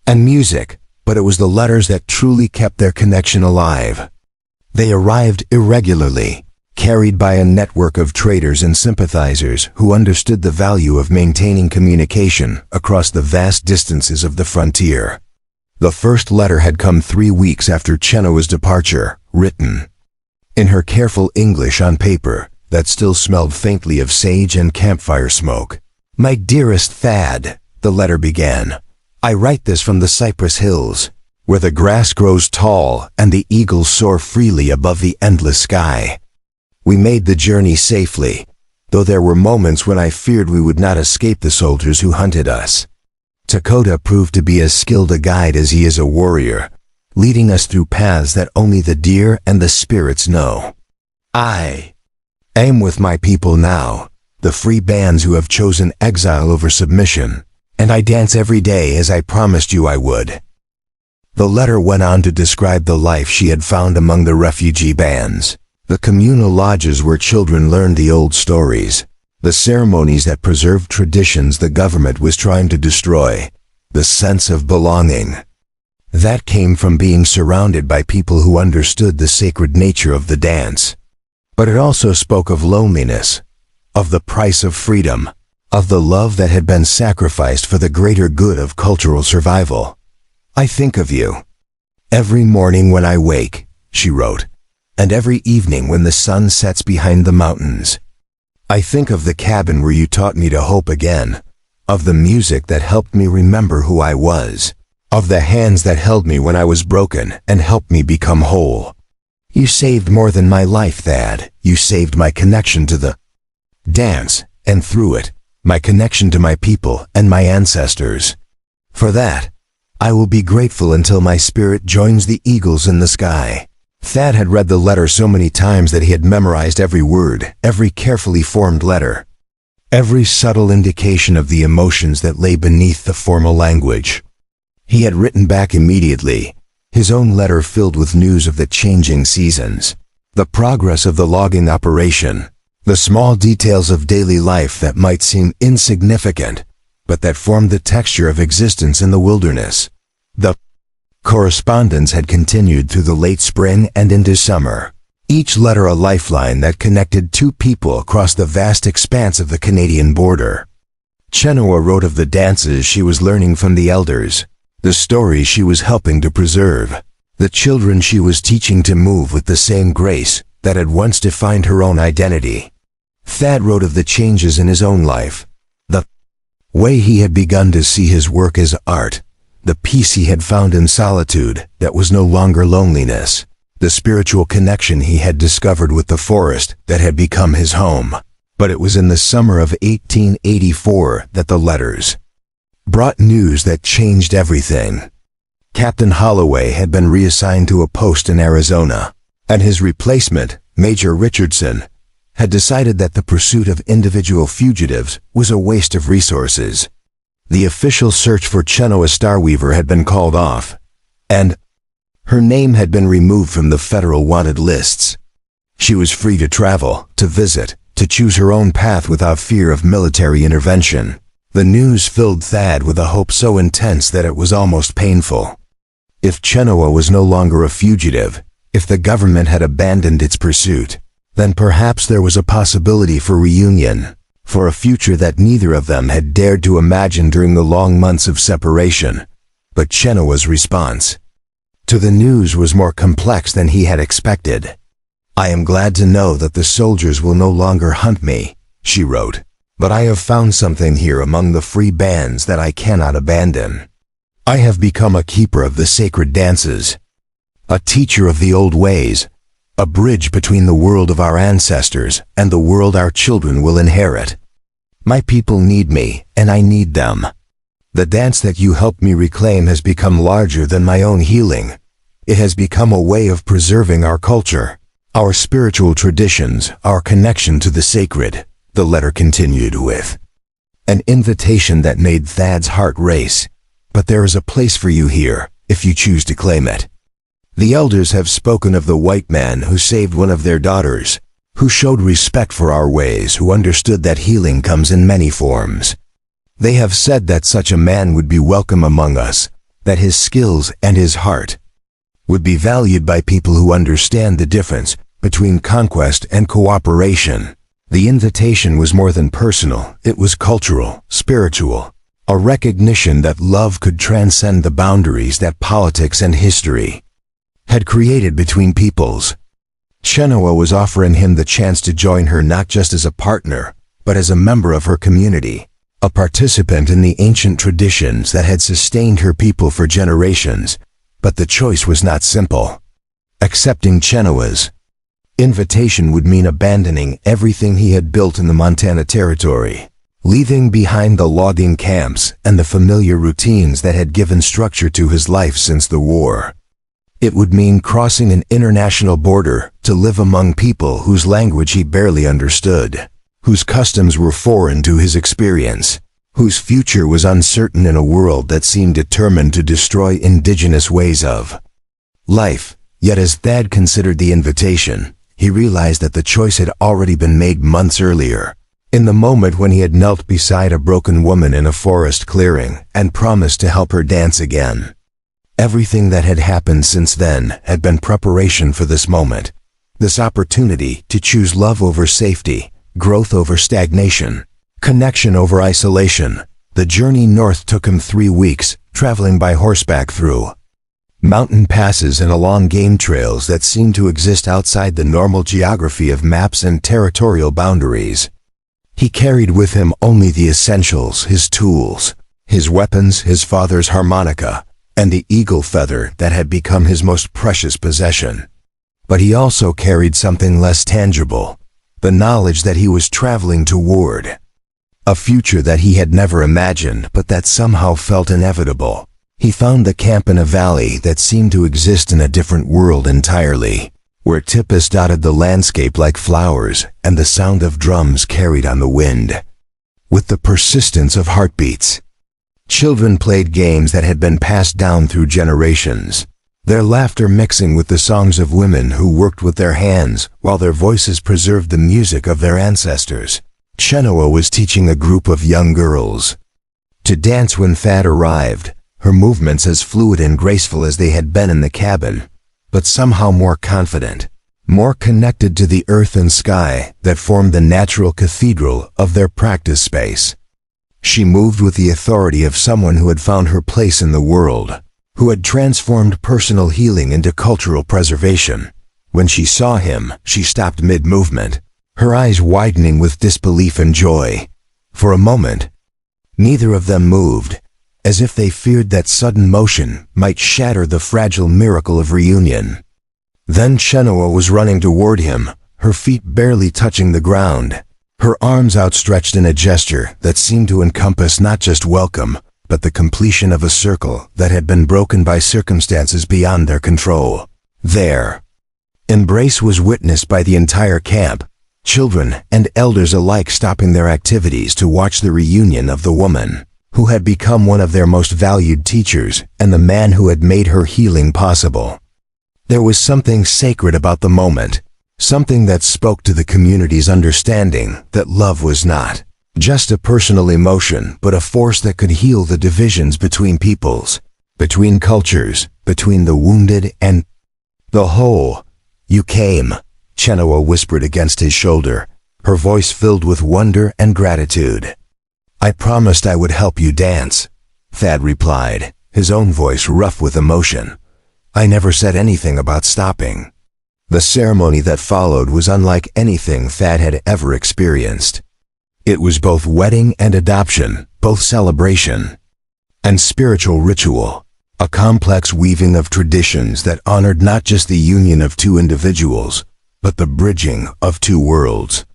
and music, but it was the letters that truly kept their connection alive. They arrived irregularly, carried by a network of traders and sympathizers who understood the value of maintaining communication across the vast distances of the frontier. The first letter had come 3 weeks after Chenoa's departure, written in her careful English on paper, that still smelled faintly of sage and campfire smoke. "My dearest Thad," the letter began, "I write this from the Cypress Hills, where the grass grows tall and the eagles soar freely above the endless sky. We made the journey safely, though there were moments when I feared we would not escape the soldiers who hunted us. Dakota proved to be as skilled a guide as he is a warrior, leading us through paths that only the deer and the spirits know. I am with my people now, the free bands who have chosen exile over submission, and I dance every day as I promised you I would." The letter went on to describe the life she had found among the refugee bands, the communal lodges where children learned the old stories, the ceremonies that preserved traditions the government was trying to destroy, the sense of belonging that came from being surrounded by people who understood the sacred nature of the dance. But it also spoke of loneliness, of the price of freedom, of the love that had been sacrificed for the greater good of cultural survival. "I think of you every morning when I wake," she wrote, "and every evening when the sun sets behind the mountains. I think of the cabin where you taught me to hope again, of the music that helped me remember who I was, of the hands that held me when I was broken and helped me become whole. You saved more than my life, Thad. You saved my connection to the dance, and through it, my connection to my people and my ancestors. For that, I will be grateful until my spirit joins the eagles in the sky." Thad had read the letter so many times that he had memorized every word, every carefully formed letter, every subtle indication of the emotions that lay beneath the formal language. He had written back immediately, his own letter filled with news of the changing seasons, the progress of the logging operation, the small details of daily life that might seem insignificant, but that formed the texture of existence in the wilderness. The correspondence had continued through the late spring and into summer, each letter a lifeline that connected two people across the vast expanse of the Canadian border. Chenoa wrote of the dances she was learning from the elders, the stories she was helping to preserve, the children she was teaching to move with the same grace that had once defined her own identity. Thad wrote of the changes in his own life, the way he had begun to see his work as art, the peace he had found in solitude that was no longer loneliness, the spiritual connection he had discovered with the forest that had become his home. But it was in the summer of 1884 that the letters brought news that changed everything. Captain Holloway had been reassigned to a post in Arizona, and his replacement, Major Richardson, had decided that the pursuit of individual fugitives was a waste of resources. The official search for Chenoa Starweaver had been called off, and her name had been removed from the federal wanted lists. She was free to travel, to visit, to choose her own path without fear of military intervention. The news filled Thad with a hope so intense that it was almost painful. If Chenoa was no longer a fugitive, if the government had abandoned its pursuit, then perhaps there was a possibility for reunion, for a future that neither of them had dared to imagine during the long months of separation. But Chenoa's response to the news was more complex than he had expected. "I am glad to know that the soldiers will no longer hunt me," she wrote, "but I have found something here among the free bands that I cannot abandon. I have become a keeper of the sacred dances, a teacher of the old ways, a bridge between the world of our ancestors and the world our children will inherit. My people need me, and I need them. The dance that you helped me reclaim has become larger than my own healing. It has become a way of preserving our culture, our spiritual traditions, our connection to the sacred," the letter continued with. An invitation that made Thad's heart race. "But there is a place for you here, if you choose to claim it. The elders have spoken of the white man who saved one of their daughters, who showed respect for our ways, who understood that healing comes in many forms. They have said that such a man would be welcome among us, that his skills and his heart would be valued by people who understand the difference between conquest and cooperation." The invitation was more than personal, it was cultural, spiritual, a recognition that love could transcend the boundaries that politics and history had created between peoples. Chenoa was offering him the chance to join her not just as a partner, but as a member of her community, a participant in the ancient traditions that had sustained her people for generations. But the choice was not simple. Accepting Chenoa's invitation would mean abandoning everything he had built in the Montana Territory, leaving behind the logging camps and the familiar routines that had given structure to his life since the war. It would mean crossing an international border to live among people whose language he barely understood, whose customs were foreign to his experience, whose future was uncertain in a world that seemed determined to destroy indigenous ways of life. Yet as Thad considered the invitation, he realized that the choice had already been made months earlier, in the moment when he had knelt beside a broken woman in a forest clearing and promised to help her dance again. Everything that had happened since then had been preparation for this moment, this opportunity to choose love over safety, growth over stagnation, connection over isolation. The journey north took him 3 weeks, traveling by horseback through mountain passes and along game trails that seemed to exist outside the normal geography of maps and territorial boundaries. He carried with him only the essentials: his tools, his weapons, his father's harmonica, and the eagle feather that had become his most precious possession. But he also carried something less tangible, the knowledge that he was traveling toward a future that he had never imagined but that somehow felt inevitable. He found the camp in a valley that seemed to exist in a different world entirely, where tipis dotted the landscape like flowers and the sound of drums carried on the wind with the persistence of heartbeats. Children played games that had been passed down through generations, their laughter mixing with the songs of women who worked with their hands while their voices preserved the music of their ancestors. Chenoa was teaching a group of young girls to dance when Thad arrived, her movements as fluid and graceful as they had been in the cabin, but somehow more confident, more connected to the earth and sky that formed the natural cathedral of their practice space. She moved with the authority of someone who had found her place in the world, who had transformed personal healing into cultural preservation. When she saw him, she stopped mid-movement, her eyes widening with disbelief and joy. For a moment, neither of them moved, as if they feared that sudden motion might shatter the fragile miracle of reunion. Then Chenoa was running toward him, her feet barely touching the ground, her arms outstretched in a gesture that seemed to encompass not just welcome, but the completion of a circle that had been broken by circumstances beyond their control. Their embrace was witnessed by the entire camp, children and elders alike stopping their activities to watch the reunion of the woman who had become one of their most valued teachers and the man who had made her healing possible. There was something sacred about the moment, something that spoke to the community's understanding that love was not just a personal emotion, but a force that could heal the divisions between peoples, between cultures, between the wounded and the whole. "You came," Chenoa whispered against his shoulder, her voice filled with wonder and gratitude. "I promised I would help you dance," Thad replied, his own voice rough with emotion. "I never said anything about stopping." The ceremony that followed was unlike anything Thad had ever experienced. It was both wedding and adoption, both celebration and spiritual ritual, a complex weaving of traditions that honored not just the union of two individuals, but the bridging of two worlds.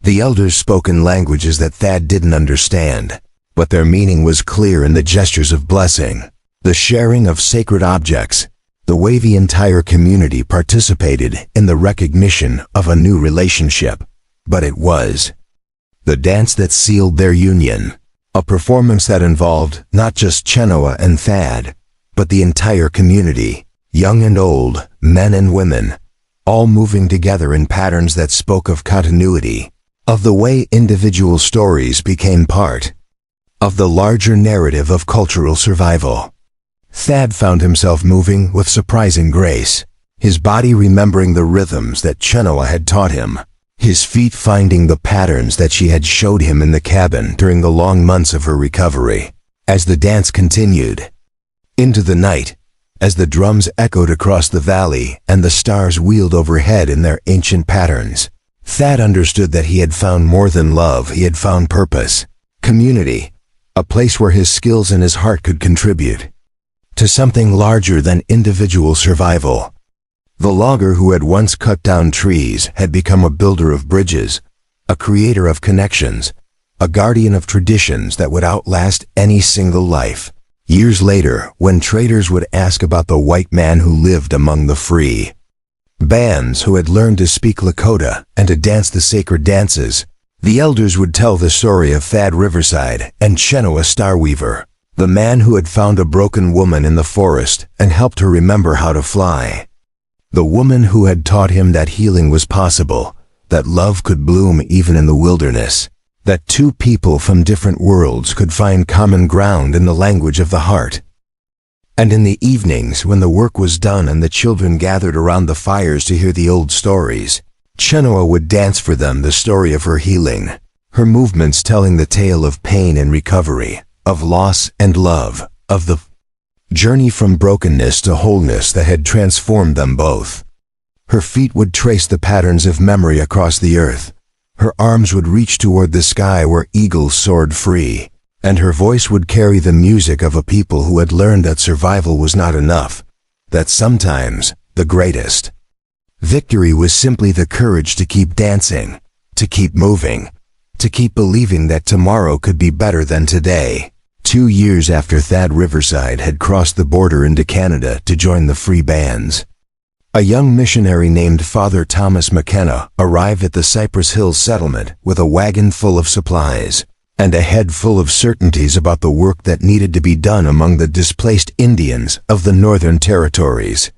The elders spoke in languages that Thad didn't understand, but their meaning was clear in the gestures of blessing, the sharing of sacred objects, the way the entire community participated in the recognition of a new relationship. But it was the dance that sealed their union, a performance that involved not just Chenoa and Thad, but the entire community, young and old, men and women, all moving together in patterns that spoke of continuity, of the way individual stories became part of the larger narrative of cultural survival. Thad found himself moving with surprising grace, his body remembering the rhythms that Chenoa had taught him, his feet finding the patterns that she had showed him in the cabin during the long months of her recovery. As the dance continued into the night, as the drums echoed across the valley and the stars wheeled overhead in their ancient patterns. Thad understood that he had found more than love. He had found purpose, community, a place where his skills and his heart could contribute to something larger than individual survival. The logger who had once cut down trees had become a builder of bridges, a creator of connections, a guardian of traditions that would outlast any single life. Years later, when traders would ask about the white man who lived among the free bands who had learned to speak Lakota and to dance the sacred dances, the elders would tell the story of Thad Riverside and Chenoa Starweaver, the man who had found a broken woman in the forest and helped her remember how to fly. The woman who had taught him that healing was possible, that love could bloom even in the wilderness, that two people from different worlds could find common ground in the language of the heart. And in the evenings, when the work was done and the children gathered around the fires to hear the old stories, Chenoa would dance for them the story of her healing, her movements telling the tale of pain and recovery, of loss and love, of the journey from brokenness to wholeness that had transformed them both. Her feet would trace the patterns of memory across the earth. Her arms would reach toward the sky where eagles soared free, and her voice would carry the music of a people who had learned that survival was not enough, that sometimes the greatest victory was simply the courage to keep dancing, to keep moving, to keep believing that tomorrow could be better than today. 2 years after Thad Riverside had crossed the border into Canada to join the free bands, a young missionary named Father Thomas McKenna arrived at the Cypress Hills settlement with a wagon full of supplies and a head full of certainties about the work that needed to be done among the displaced Indians of the Northern Territories.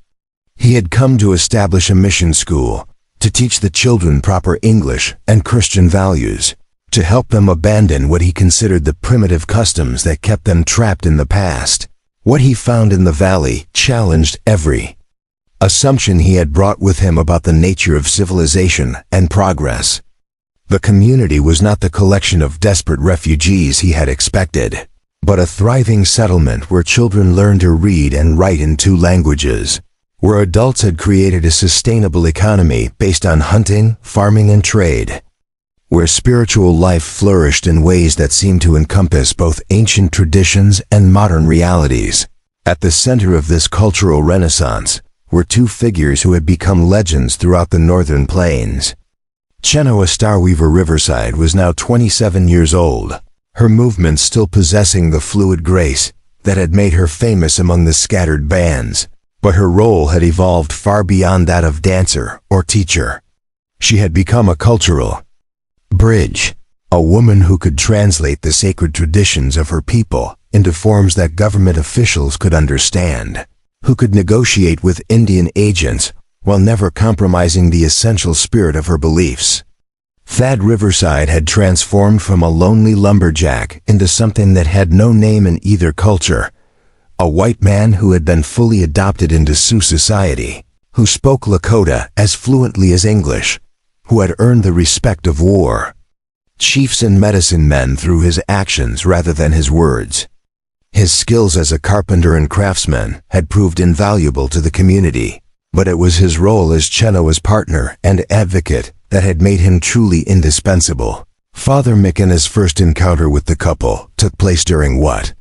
He had come to establish a mission school, to teach the children proper English and Christian values, to help them abandon what he considered the primitive customs that kept them trapped in the past. What he found in the valley challenged every assumption he had brought with him about the nature of civilization and progress. The community was not the collection of desperate refugees he had expected, but a thriving settlement where children learned to read and write in 2 languages, where adults had created a sustainable economy based on hunting, farming, and trade, where spiritual life flourished in ways that seemed to encompass both ancient traditions and modern realities. At the center of this cultural renaissance were 2 figures who had become legends throughout the northern plains. Chenoa Starweaver Riverside was now 27 years old, her movements still possessing the fluid grace that had made her famous among the scattered bands, but her role had evolved far beyond that of dancer or teacher. She had become a cultural bridge, a woman who could translate the sacred traditions of her people into forms that government officials could understand, who could negotiate with Indian agents while never compromising the essential spirit of her beliefs. Thad Riverside had transformed from a lonely lumberjack into something that had no name in either culture, a white man who had been fully adopted into Sioux society, who spoke Lakota as fluently as English, who had earned the respect of war chiefs and medicine men through his actions rather than his words. His skills as a carpenter and craftsman had proved invaluable to the community, but it was his role as Chenoa's partner and advocate that had made him truly indispensable. Father McKenna's first encounter with the couple took place during what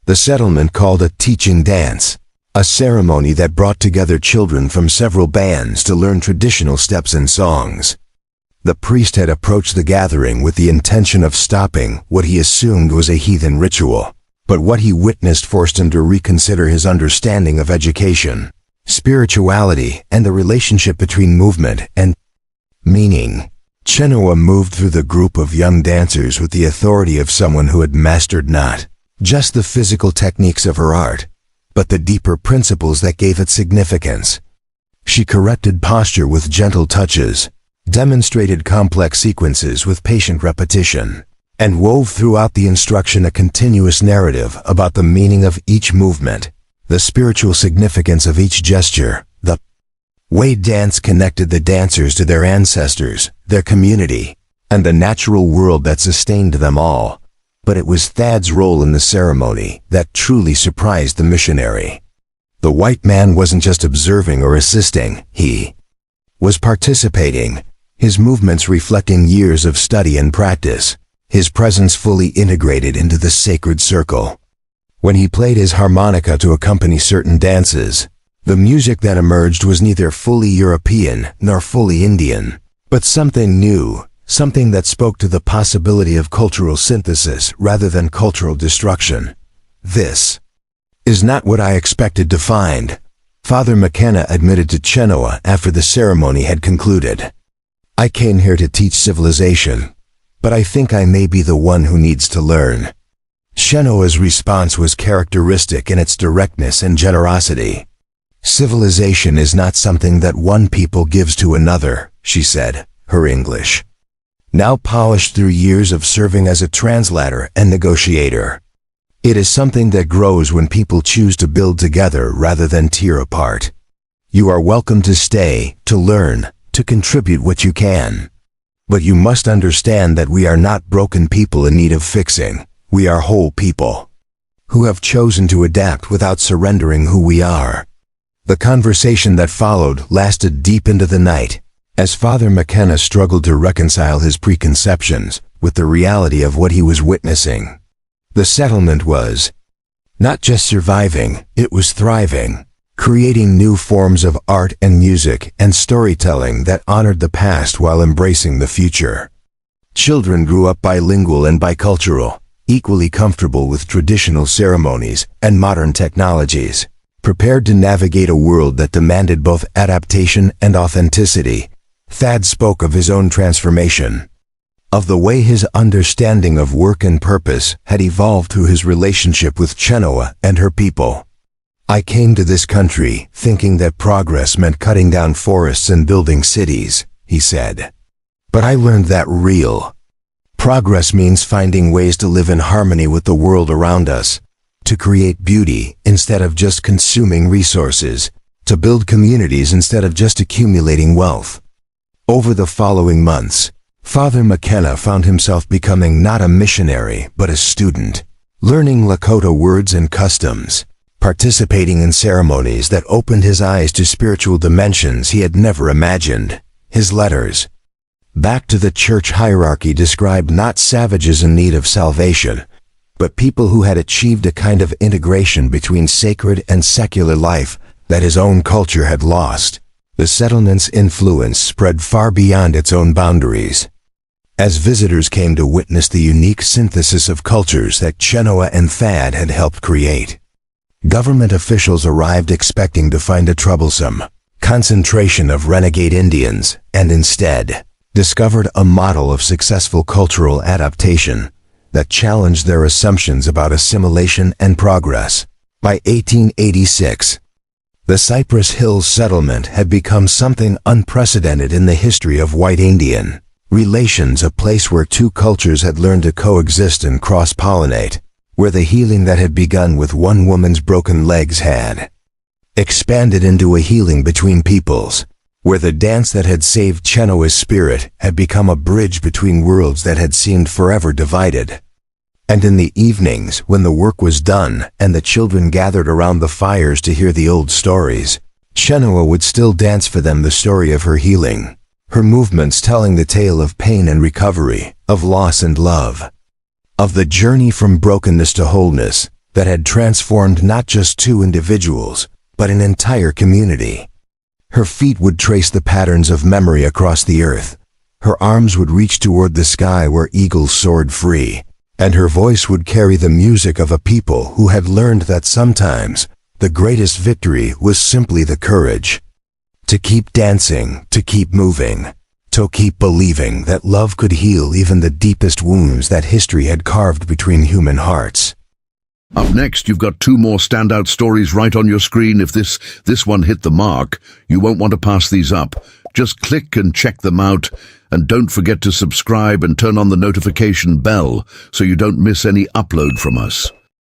the settlement called a teaching dance, a ceremony that brought together children from several bands to learn traditional steps and songs. The priest had approached the gathering with the intention of stopping what he assumed was a heathen ritual, but what he witnessed forced him to reconsider his understanding of education, spirituality, and the relationship between movement and meaning. Chenoa moved through the group of young dancers with the authority of someone who had mastered not just the physical techniques of her art, but the deeper principles that gave it significance. She corrected posture with gentle touches, demonstrated complex sequences with patient repetition, and wove throughout the instruction a continuous narrative about the meaning of each movement, the spiritual significance of each gesture, the way dance connected the dancers to their ancestors, their community, and the natural world that sustained them all. But it was Thad's role in the ceremony that truly surprised the missionary. The white man wasn't just observing or assisting, he was participating, his movements reflecting years of study and practice, his presence fully integrated into the sacred circle. When he played his harmonica to accompany certain dances, the music that emerged was neither fully European nor fully Indian, but something new, something that spoke to the possibility of cultural synthesis rather than cultural destruction. This is not what I expected to find, Father McKenna admitted to Chenoa after the ceremony had concluded. I came here to teach civilization, but I think I may be the one who needs to learn. Chenoa's response was characteristic in its directness and generosity. Civilization is not something that one people gives to another, she said, her English now polished through years of serving as a translator and negotiator. It is something that grows when people choose to build together rather than tear apart. You are welcome to stay, to learn, to contribute what you can. But you must understand that we are not broken people in need of fixing. We are whole people who have chosen to adapt without surrendering who we are. The conversation that followed lasted deep into the night, as Father McKenna struggled to reconcile his preconceptions with the reality of what he was witnessing. The settlement was not just surviving, it was thriving, creating new forms of art and music and storytelling that honored the past while embracing the future. Children grew up bilingual and bicultural, equally comfortable with traditional ceremonies and modern technologies, prepared to navigate a world that demanded both adaptation and authenticity. Thad spoke of his own transformation, of the way his understanding of work and purpose had evolved through his relationship with Chenoa and her people. I came to this country thinking that progress meant cutting down forests and building cities, he said. But I learned that real progress means finding ways to live in harmony with the world around us, to create beauty instead of just consuming resources, to build communities instead of just accumulating wealth. Over the following months, Father McKenna found himself becoming not a missionary but a student, learning Lakota words and customs, participating in ceremonies that opened his eyes to spiritual dimensions he had never imagined. His letters back to the church hierarchy described not savages in need of salvation, but people who had achieved a kind of integration between sacred and secular life that his own culture had lost. The settlement's influence spread far beyond its own boundaries. As visitors came to witness the unique synthesis of cultures that Chenoa and Thad had helped create, government officials arrived expecting to find a troublesome concentration of renegade Indians, and instead discovered a model of successful cultural adaptation that challenged their assumptions about assimilation and progress. By 1886, the Cypress Hills settlement had become something unprecedented in the history of white Indian relations, a place where two cultures had learned to coexist and cross-pollinate, where the healing that had begun with one woman's broken legs had expanded into a healing between peoples, where the dance that had saved Chenoa's spirit had become a bridge between worlds that had seemed forever divided. And in the evenings, when the work was done and the children gathered around the fires to hear the old stories, Chenoa would still dance for them the story of her healing, her movements telling the tale of pain and recovery, of loss and love, of the journey from brokenness to wholeness that had transformed not just two individuals, but an entire community. Her feet would trace the patterns of memory across the earth, her arms would reach toward the sky where eagles soared free, and her voice would carry the music of a people who had learned that sometimes the greatest victory was simply the courage to keep dancing, to keep moving, to keep believing that love could heal even the deepest wounds that history had carved between human hearts. Up next, you've got two more standout stories right on your screen. If this one hit the mark, you won't want to pass these up. Just click and check them out. And don't forget to subscribe and turn on the notification bell so you don't miss any upload from us.